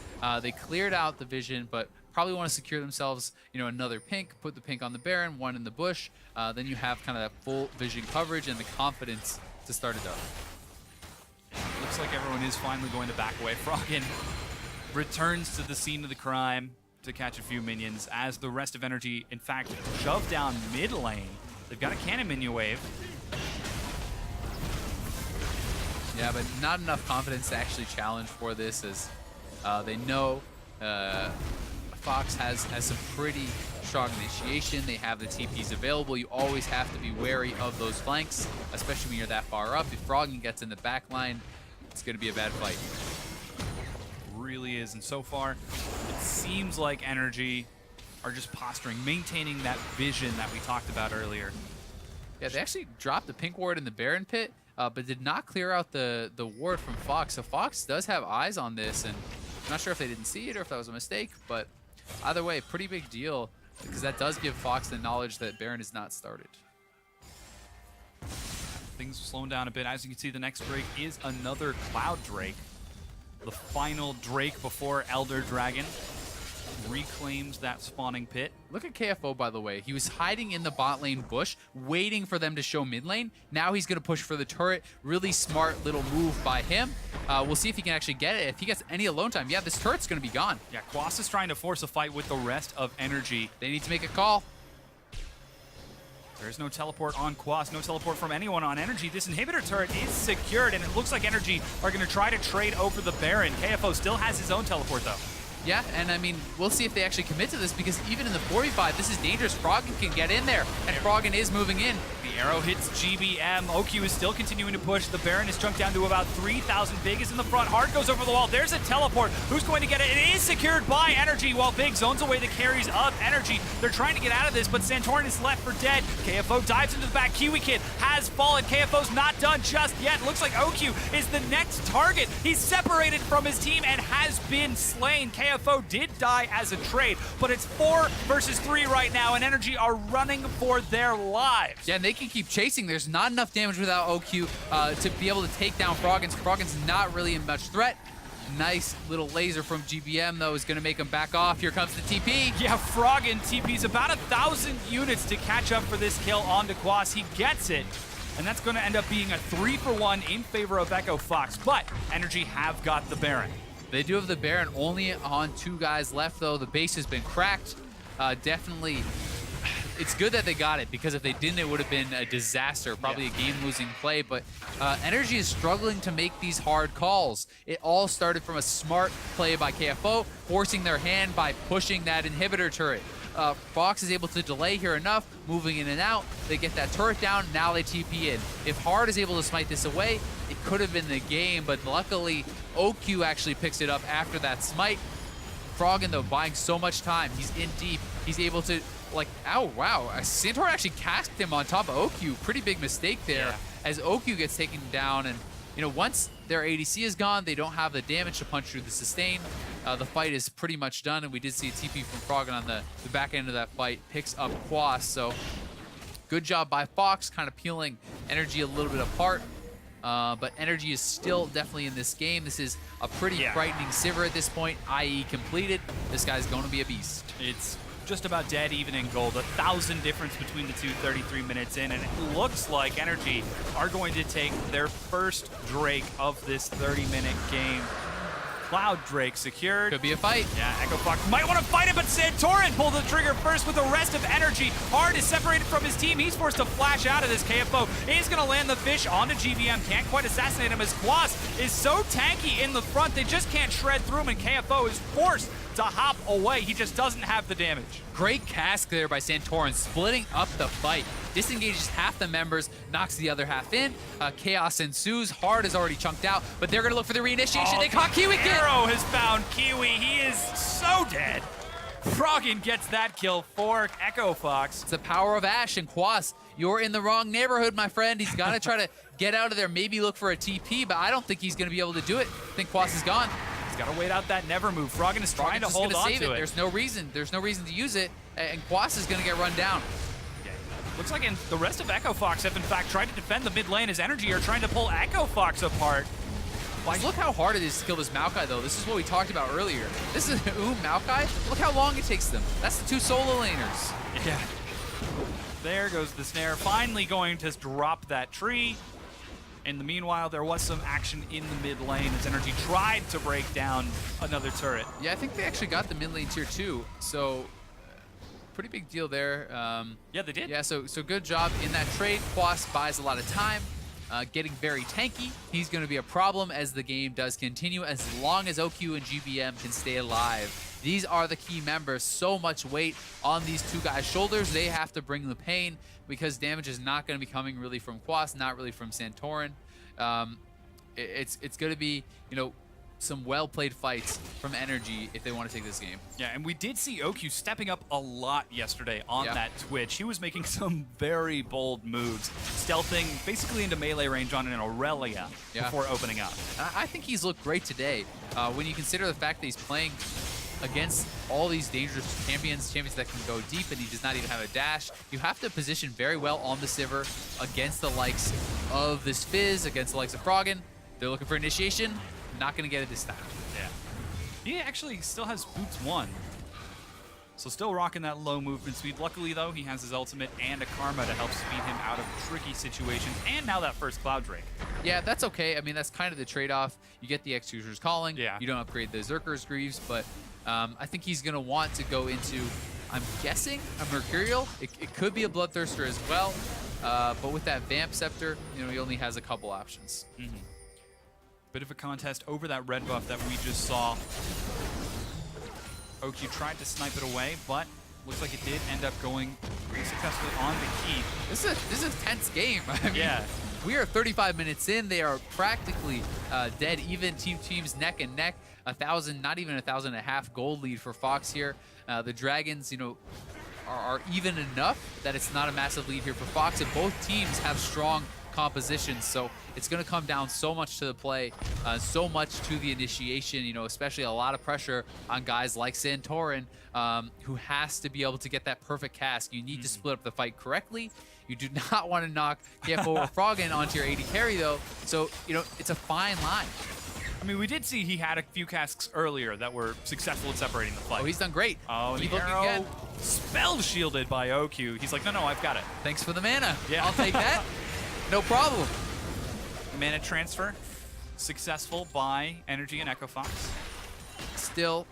they cleared out the vision, but probably want to secure themselves, another pink, put the pink on the Baron, 1 in the bush. Then you have kind of that full vision coverage and the confidence to start it up. Looks like everyone is finally going to back away. Froggen returns to the scene of the crime to catch a few minions as the rest of NRG, in fact, shove down mid lane. They've got a cannon minion wave. Yeah, but not enough confidence to actually challenge for this, as they know Fox has some pretty strong initiation. They have the TPs available. You always have to be wary of those flanks, especially when you're that far up. If Froggen gets in the back line, it's going to be a bad fight. Really is, and so far it seems like NRG are just posturing, maintaining that vision that we talked about earlier. Yeah, they actually dropped the pink ward in the Baron pit, but did not clear out the ward from Fox. So Fox does have eyes on this, and I'm not sure if they didn't see it or if that was a mistake, but either way, pretty big deal, because that does give Fox the knowledge that Baron is not started. Things are slowing down a bit. As you can see, the next Drake is another Cloud Drake. The final Drake before Elder Dragon reclaims that spawning pit. Look at KFO, by the way. He was hiding in the bot lane bush, waiting for them to show mid lane. Now he's going to push for the turret. Really smart little move by him. We'll see if he can actually get it. If he gets any alone time, yeah, this turret's going to be gone. Yeah, Quas is trying to force a fight with the rest of NRG. They need to make a call. There's no teleport on Quas, no teleport from anyone on NRG. This inhibitor turret is secured, and it looks like NRG are going to try to trade over the Baron. KFO still has his own teleport, though. Yeah, and I mean, we'll see if they actually commit to this, because even in the 4v5, this is dangerous. Froggen can get in there, and Froggen is moving in. The arrow hits GBM. OQ is still continuing to push. The Baron is chunked down to about 3,000. Big is in the front. Hard goes over the wall. There's a teleport. Who's going to get it? It is secured by NRG, while Big zones away the carries of NRG. They're trying to get out of this, but Santorin is left for dead. KFO dives into the back. KiWiKiD has fallen. KFO's not done just yet. Looks like OQ is the next target. He's separated from his team and has been slain. KFO KFO did die as a trade, but it's 4 versus 3 right now, and NRG are running for their lives. Yeah, and they can keep chasing. There's not enough damage without OQ to be able to take down Froggen. Froggen's not really in much threat. Nice little laser from GBM, though, is going to make him back off. Here comes the TP. Yeah, Froggen TP's about 1,000 units to catch up for this kill onto Quas. He gets it, and that's going to end up being a 3-for-1 in favor of Echo Fox, but NRG have got the Baron. They do have the Baron only on 2 guys left, though. The base has been cracked. Definitely, it's good that they got it, because if they didn't, it would have been a disaster, probably a game-losing play. But NRG is struggling to make these hard calls. It all started from a smart play by KFO, forcing their hand by pushing that inhibitor turret. Fox is able to delay here enough, moving in and out. They get that turret down, now they TP in. If Hard is able to smite this away, it could have been the game, but luckily, OQ actually picks it up after that smite. Froggen, though, buying so much time. He's in deep. He's able to, like, oh, wow. Santorin actually cast him on top of OQ. Pretty big mistake there as OQ gets taken down. And, you know, once their ADC is gone, they don't have the damage to punch through the sustain. The fight is pretty much done, and we did see a TP from Froggen on the back end of that fight. Picks up Quas, so good job by Fox, kind of peeling NRG a little bit apart. But NRG is still definitely in this game. This is a pretty frightening Sivir at this point, IE completed. This guy's going to be a beast. It's just about dead even in gold. 1,000 difference between the two, 33 minutes in, and it looks like NRG are going to take their first Drake of this 30-minute game. Cloud Drake secured. Could be a fight. Yeah, Echo Fox might want to fight it, but Santorin pulled the trigger first with the rest of NRG. Hard is separated from his team. He's forced to flash out of this. KFO is going to land the fish onto GBM. Can't quite assassinate him as Quas is so tanky in the front. They just can't shred through him, and KFO is forced to hop away. He just doesn't have the damage. Great cask there by Santorin, splitting up the fight. Disengages half the members, knocks the other half in. Chaos ensues. Hard is already chunked out, but they're going to look for the reinitiation. They caught KiWiKiD. Arrow has found Kiwi. He is so dead. Froggen gets that kill for Echo Fox. It's the power of Ashe and Quas. You're in the wrong neighborhood, my friend. He's got to try to get out of there, maybe look for a TP, but I don't think he's going to be able to do it. I think Quas is gone. Got to wait out that never move. Froggen is trying to hold on to it. There's no reason to use it, and Quas is going to get run down. Yeah. Looks like the rest of Echo Fox have in fact tried to defend the mid lane as NRG are trying to pull Echo Fox apart. Look how hard it is to kill this Maokai, though. This is what we talked about earlier. This is Maokai. Look how long it takes them. That's the 2 solo laners. Yeah. There goes the snare. Finally going to drop that tree. In the meanwhile, there was some action in the mid lane as NRG tried to break down another turret. Yeah, I think they actually got the mid lane tier 2, so pretty big deal there. Yeah, they did. Yeah, so good job in that trade. Quas buys a lot of time, getting very tanky. He's going to be a problem as the game does continue, as long as OQ and GBM can stay alive. These are the key members. So much weight on these 2 guys' shoulders. They have to bring the pain, because damage is not going to be coming really from Quas, not really from Santorin. It's going to be, you know, some well-played fights from NRG if they want to take this game. Yeah, and we did see OQ stepping up a lot yesterday on that Twitch. He was making some very bold moves, stealthing basically into melee range on an Irelia before opening up. I think he's looked great today. When you consider the fact that he's playing against all these dangerous champions that can go deep, and he does not even have a dash. You have to position very well on the Sivir against the likes of this Fizz, against the likes of Froggen. They're looking for initiation. Not going to get it this time. Yeah. He actually still has boots 1. So still rocking that low movement speed. Luckily, though, he has his ultimate and a Karma to help speed him out of tricky situations. And now that first Cloud Drake. Yeah, that's okay. I mean, that's kind of the trade-off. You get the Executioner's Calling. Yeah. You don't upgrade the Zerker's Greaves, but I think he's going to want to go into, I'm guessing, a Mercurial. It could be a Bloodthirster as well. But with that Vamp Scepter, you know, he only has a couple options. Bit of a contest over that red buff that we just saw. OQ tried to snipe it away, but looks like it did end up going pretty successfully on the key. This is a tense game. I mean, yeah. We are 35 minutes in. They are practically dead even. Teams neck and neck. 1,000, not even 1,500 gold lead for Fox here. The Dragons, you know, are even enough that it's not a massive lead here for Fox. And both teams have strong compositions. So it's going to come down so much to the play, so much to the initiation, you know, especially a lot of pressure on guys like Santorin, who has to be able to get that perfect cast. You need to split up the fight correctly. You do not want to knock KFO or Froggen onto your AD carry, though. So, you know, it's a fine line. I mean, we did see he had a few casks earlier that were successful in separating the fight. Oh, he's done great. Oh, Keep the looking arrow again. spell shielded by OQ. He's like, no, I've got it. Thanks for the mana. Yeah. I'll take that. No problem. Mana transfer successful by NRG and Echo Fox. Still,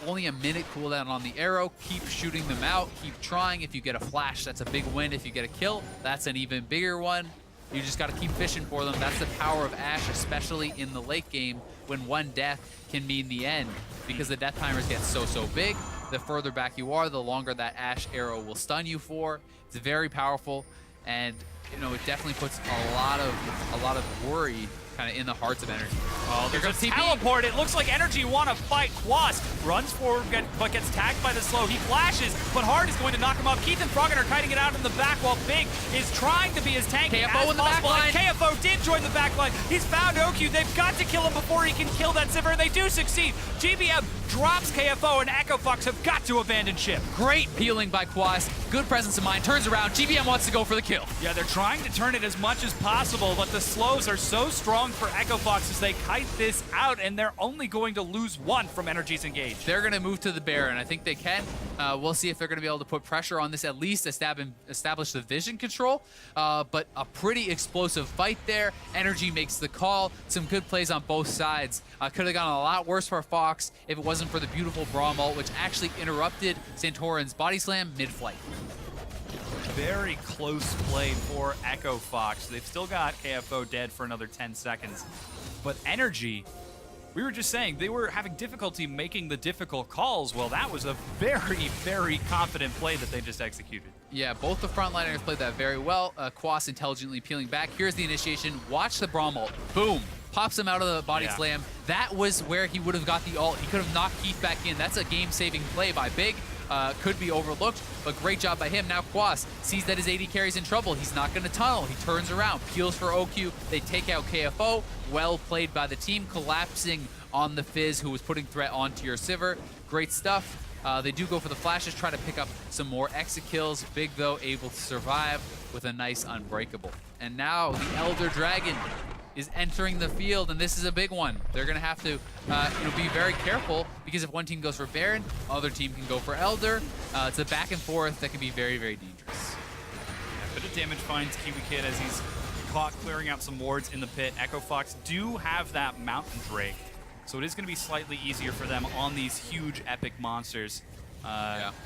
only a minute cooldown on the arrow. Keep shooting them out. Keep trying. If you get a flash, that's a big win. If you get a kill, that's an even bigger one. You just got to keep fishing for them. That's the power of Ashe, especially in the late game when one death can mean the end, because the death timers get so big. The further back you are, the longer that Ashe arrow will stun you for. It's very powerful, and you know, it definitely puts a lot of worry kind of in the hearts of NRG. Oh, there's a teleport. It looks like NRG want to fight. Quas runs forward, but gets tagged by the slow. He flashes, but Hard is going to knock him up. Keith and Froggen are kiting it out in the back while Big is trying to be as tanky KFO as in the possible. back line. And KFO did join the back line. He's found OQ. They've got to kill him before he can kill that Sivir, and they do succeed. GBM drops KFO, and Echo Fox have got to abandon ship. Great peeling by Quas. Good presence of mind. Turns around. GBM wants to go for the kill. Yeah, they're trying to turn it as much as possible, but the slows are so strong for Echo Fox as they kite this out, and they're only going to lose one from NRG's engage. They're going to move to the Baron. I think they can. We'll see if they're going to be able to put pressure on this, at least establish the vision control. But a pretty explosive fight there. NRG makes the call. Some good plays on both sides. Could have gone a lot worse for Fox if it wasn't for the beautiful Braum ult, which actually interrupted Santorin's body slam mid-flight. Very close play for Echo Fox. They've still got KFO dead for another 10 seconds. But NRG, we were just saying, they were having difficulty making the difficult calls. Well, that was a very confident play that they just executed. Yeah, both the frontliners played that very well. Quas intelligently peeling back. Here's the initiation. Watch the Braum ult. Boom. Pops him out of the body slam. That was where he would have got the ult. He could have knocked Keith back in. That's a game-saving play by Big. Could be overlooked, but great job by him. Now Quas sees that his AD carry's in trouble. He's not going to tunnel. He turns around, peels for OQ. They take out KFO. Well played by the team, collapsing on the Fizz, who was putting threat onto your Sivir. Great stuff. They do go for the flashes, try to pick up some more exit kills. Big, though, able to survive with a nice unbreakable. And now the Elder Dragon is entering the field, and this is a big one. They're going to have to be very careful, because if one team goes for Baron, other team can go for Elder. It's a back and forth that can be very dangerous. Yeah, bit of damage finds KiWiKiD as he's caught clearing out some wards in the pit. Echo Fox do have that Mountain Drake, so it is going to be slightly easier for them on these huge epic monsters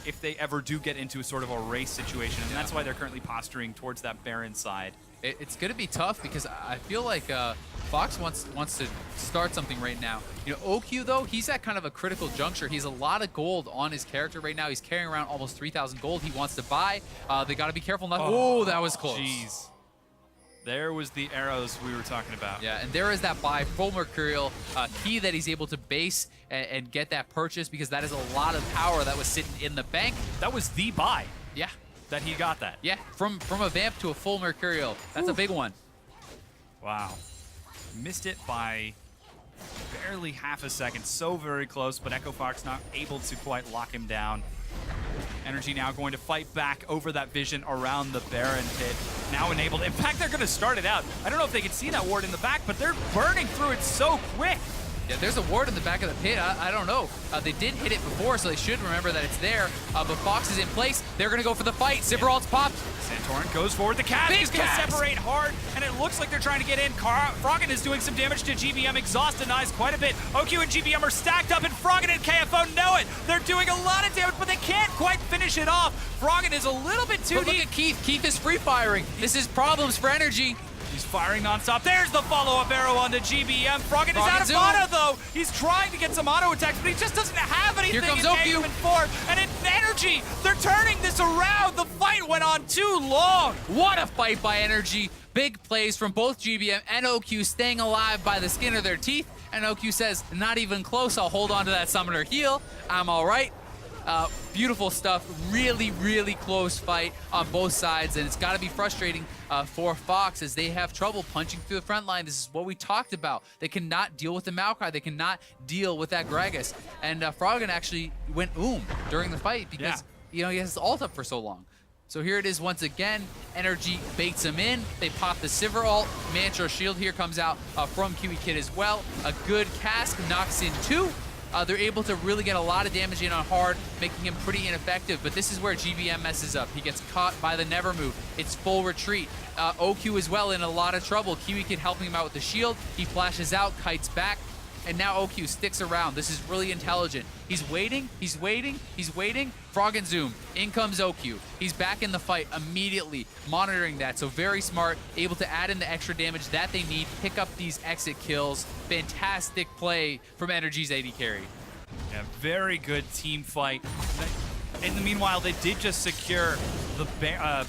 if they ever do get into a sort of a race situation, and that's why they're currently posturing towards that Baron side. It's going to be tough, because I feel like Fox wants to start something right now. You know, OQ, though, he's at kind of a critical juncture. He has a lot of gold on his character right now. He's carrying around almost 3,000 gold he wants to buy. They got to be careful not. Oh, that was close. Jeez. There was the arrows we were talking about. Yeah, and there is that buy full Mercurial key that he's able to base and get that purchase, because that is a lot of power that was sitting in the bank. That was the buy. Yeah. That he got that. Yeah, from a vamp to a full Mercurial. That's a big one. Wow. Missed it by barely half a second. So very close, but Echo Fox not able to quite lock him down. NRG now going to fight back over that vision around the Baron pit. Now enabled. In fact, they're going to start it out. I don't know if they can see that ward in the back, but they're burning through it so quick. Yeah, there's a ward in the back of the pit. I don't know. They did hit it before, so they should remember that it's there. But Fox is in place. They're going to go for the fight. Sivir ult's popped. Santorin goes forward. The cast is going to separate hard, and it looks like they're trying to get in. Froggen is doing some damage to GBM. Exhaust denies quite a bit. OQ and GBM are stacked up, and Froggen and KFO know it. They're doing a lot of damage, but they can't quite finish it off. Froggen is a little bit too deep. Look at Keith. Keith is free firing. This is problems for NRG. He's firing nonstop. There's the follow-up arrow onto GBM. Froggen is out of auto, though. He's trying to get some auto attacks, but he just doesn't have anything. Here comes in OQ. 4. And in NRG, they're turning this around. The fight went on too long. What a fight by NRG. Big plays from both GBM and OQ, staying alive by the skin of their teeth. And OQ says, not even close. I'll hold on to that summoner heal. I'm all right. Beautiful stuff. Really, really close fight on both sides, and it's got to be frustrating for Fox as they have trouble punching through the front line. This is what we talked about. They cannot deal with the Maokai. They cannot deal with that Gragas. And Froggen actually went during the fight because he has his ult up for so long. So here it is once again. NRG baits him in. They pop the Sivir ult. Mantra shield here comes out from KiWiKiD as well. A good cask knocks in 2. They're able to really get a lot of damage in on hard, making him pretty ineffective. But this is where GBM messes up. He gets caught by the never move. It's full retreat. OQ as well in a lot of trouble. KiWiKiD helping him out with the shield. He flashes out, kites back. And now OQ sticks around. This is really intelligent. He's waiting, he's waiting, he's waiting. Froggen zoom, in comes OQ. He's back in the fight immediately, monitoring that. So very smart, able to add in the extra damage that they need, pick up these exit kills. Fantastic play from NRG's AD carry. Yeah, very good team fight. In the meanwhile, they did just secure the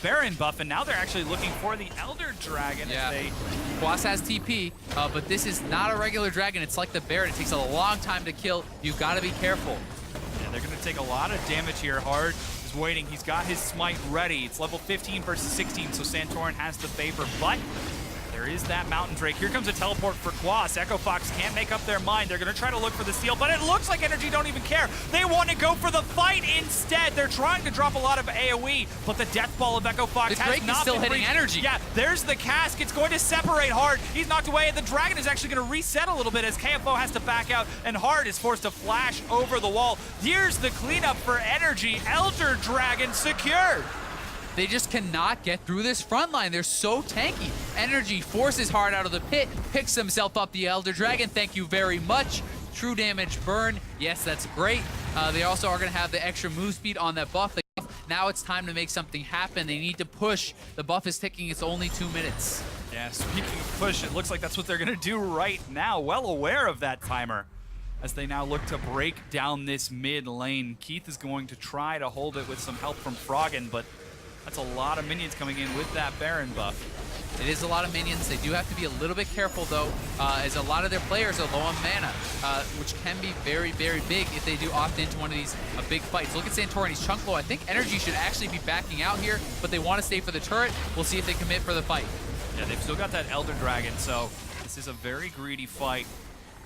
Baron buff, and now they're actually looking for the Elder Dragon. Yeah. As they... Quas has TP, but this is not a regular dragon. It's like the Baron. It takes a long time to kill. You've got to be careful. Yeah, they're going to take a lot of damage here. Hard is waiting. He's got his smite ready. It's level 15 versus 16, so Santorin has the favor, but there is that Mountain Drake. Here comes a teleport for Quas. Echo Fox can't make up their mind. They're going to try to look for the steal, but it looks like NRG don't even care. They want to go for the fight instead. They're trying to drop a lot of AoE, but the death ball of Echo Fox the has Drake not is still been hitting reached. energy. Yeah, there's the cask. It's going to separate Hard. He's knocked away, and the Dragon is actually going to reset a little bit as KFO has to back out, and Hard is forced to flash over the wall. Here's the cleanup for NRG. Elder Dragon secured. They just cannot get through this front line. They're so tanky. NRG forces Hard out of the pit, picks himself up the Elder Dragon. Thank you very much. True damage burn. Yes, that's great. They also are going to have the extra move speed on that buff. Now it's time to make something happen. They need to push. The buff is ticking. It's only 2 minutes. Yeah, speaking of push, it looks like that's what they're going to do right now. Well aware of that timer. As they now look to break down this mid lane. Keith is going to try to hold it with some help from Froggen, but that's a lot of minions coming in with that Baron buff. It is a lot of minions. They do have to be a little bit careful, though, as a lot of their players are low on mana, which can be very, very big if they do opt into one of these big fights. Look at Santorin. He's chunk low. I think NRG should actually be backing out here, but they want to stay for the turret. We'll see if they commit for the fight. Yeah, they've still got that Elder Dragon, so this is a very greedy fight.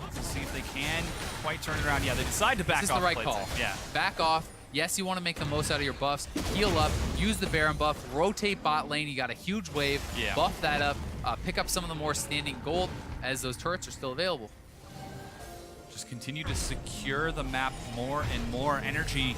Let's see if they can quite turn it around. Yeah, they decide to back off. This is the right call. Yeah. Back off. Yes, you want to make the most out of your buffs. Heal up, use the Baron buff, rotate bot lane. You got a huge wave. Yeah. Buff that up, pick up some of the more standing gold as those turrets are still available. Just continue to secure the map more and more. NRG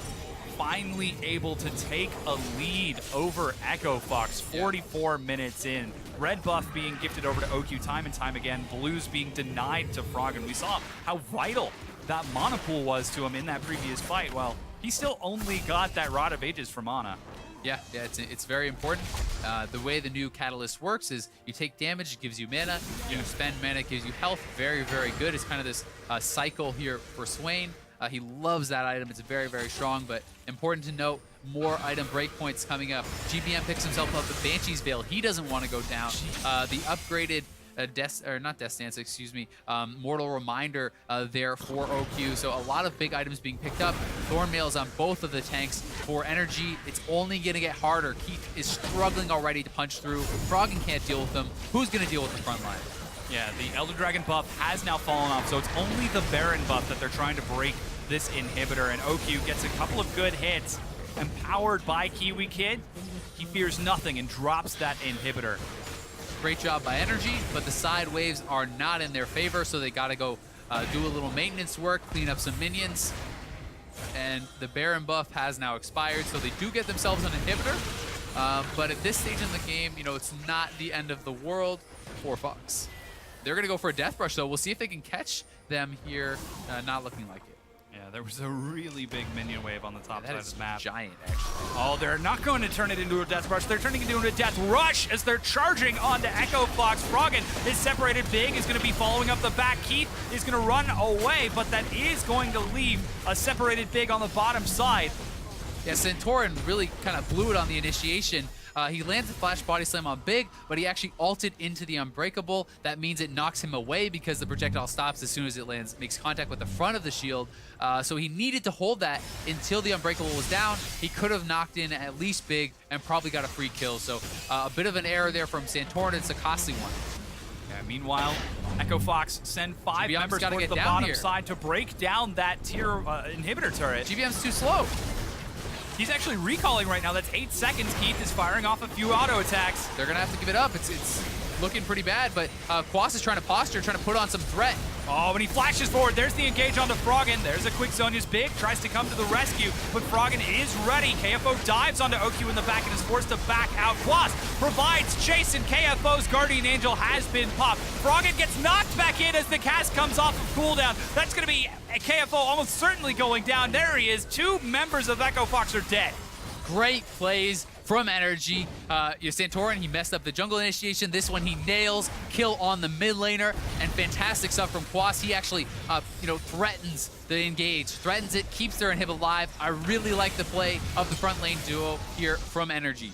finally able to take a lead over Echo Fox 44 minutes in. Red buff being gifted over to OQ time and time again. Blues being denied to Froggen. We saw how vital that mana pool was to him in that previous fight. Well, he still only got that Rod of Ages for mana. Yeah, it's very important. The way the new Catalyst works is you take damage, it gives you mana. You spend mana, it gives you health. Very, very good. It's kind of this cycle here for Swain. He loves that item. It's very, very strong, but important to note, more item breakpoints coming up. GBM picks himself up the Banshee's Veil. He doesn't want to go down. The upgraded not Death Stance, excuse me, Mortal Reminder there for OQ. So a lot of big items being picked up. Thorn Mails on both of the tanks for NRG. It's only going to get harder. Keith is struggling already to punch through. Froggen can't deal with them. Who's going to deal with the front line? Yeah, the Elder Dragon buff has now fallen off, so it's only the Baron buff that they're trying to break this inhibitor, and OQ gets a couple of good hits. Empowered by KiWiKiD, he fears nothing and drops that inhibitor. Great job by NRG, but the side waves are not in their favor, so they got to go do a little maintenance work, clean up some minions. And the Baron buff has now expired, so they do get themselves an inhibitor. But at this stage in the game, you know, it's not the end of the world for Fox. They're going to go for a Death Brush, though. We'll see if they can catch them here. Not looking like it. Yeah, there was a really big minion wave on the top side of the map. Giant, actually. Oh, they're not going to turn it into a Death Rush. They're turning it into a Death Rush as they're charging onto Echo Fox. Froggen is separated big, is going to be following up the back. Keith is going to run away, but that is going to leave a separated big on the bottom side. Yeah, Santorin really kind of blew it on the initiation. He lands the flash body slam on Big, but he actually ulted into the Unbreakable. That means it knocks him away because the projectile stops as soon as it lands, makes contact with the front of the shield. So he needed to hold that until the Unbreakable was down. He could have knocked in at least Big and probably got a free kill. So a bit of an error there from Santorin. It's a costly one. Yeah, meanwhile, Echo Fox send 5 members towards the bottom side to break down that tier inhibitor turret. GBM's too slow. He's actually recalling right now. That's 8 seconds. Keith is firing off a few auto attacks. They're going to have to give it up. It's looking pretty bad, but Quas is trying to posture, trying to put on some threat. Oh, when he flashes forward, there's the engage onto Froggen. There's a quick Zonya's Big, tries to come to the rescue, but Froggen is ready. KFO dives onto OQ in the back and is forced to back out. Quas provides chase, and KFO's Guardian Angel has been popped. Froggen gets knocked back in as the cast comes off of cooldown. That's going to be KFO almost certainly going down. There he is. 2 members of Echo Fox are dead. Great plays from NRG. Santorin, he messed up the jungle initiation. This one he nails. Kill on the mid laner, and fantastic stuff from Quas. He actually, threatens the engage, threatens it, keeps their inhib alive. I really like the play of the front lane duo here from NRG.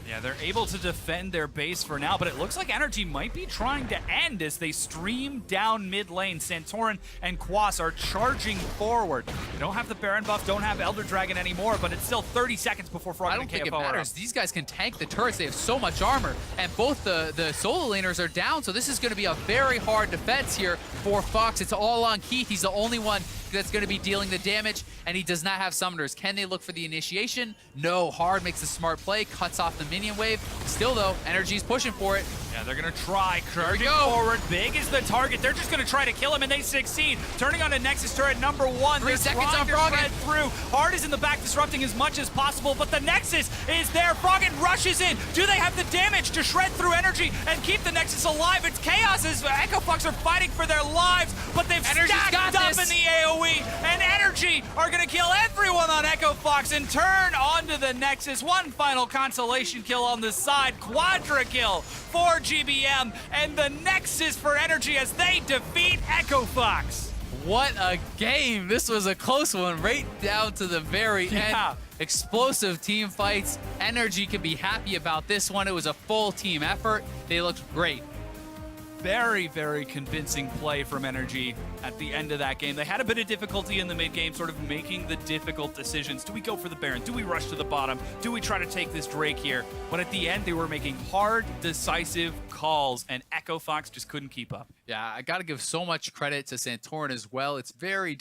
Yeah, they're able to defend their base for now, but it looks like NRG might be trying to end as they stream down mid lane. Santorin and Quas are charging forward. They don't have the Baron buff, don't have Elder Dragon anymore, but it's still 30 seconds before Froggen and KFO I don't think it are matters. up. These guys can tank the turrets. They have so much armor, and both the solo laners are down, so this is going to be a very hard defense here for Fox. It's all on Keith. He's the only one that's going to be dealing the damage, and he does not have summoners. Can they look for the initiation? No. Hard makes a smart play, cuts off the minion wave. Still, though, NRG's pushing for it. Yeah, they're going to try. Charging forward. Big is the target. They're just going to try to kill him, and they succeed. Turning on to Nexus turret number 1. 3 seconds on Froggen. Through. Hard is in the back, disrupting as much as possible, but the Nexus is there. Froggen rushes in. Do they have the damage to shred through energy and keep the Nexus alive? It's chaos as Echo Fox are fighting for their lives, but they've stacked up in the AoE, and NRG are going to kill everyone on Echo Fox and turn onto the Nexus. One final consolation kill on the side. Quadra kill for GBM, and the Nexus for NRG as they defeat Echo Fox. What a game. This was a close one right down to the very end. Explosive team fights. NRG can be happy about this one. It was a full team effort. They looked great. Very, very convincing play from NRG at the end of that game. They had a bit of difficulty in the mid game, sort of making the difficult decisions. Do we go for the Baron? Do we rush to the bottom? Do we try to take this Drake here? But at the end, they were making hard, decisive calls, and Echo Fox just couldn't keep up. Yeah, I got to give so much credit to Santorin as well. It's very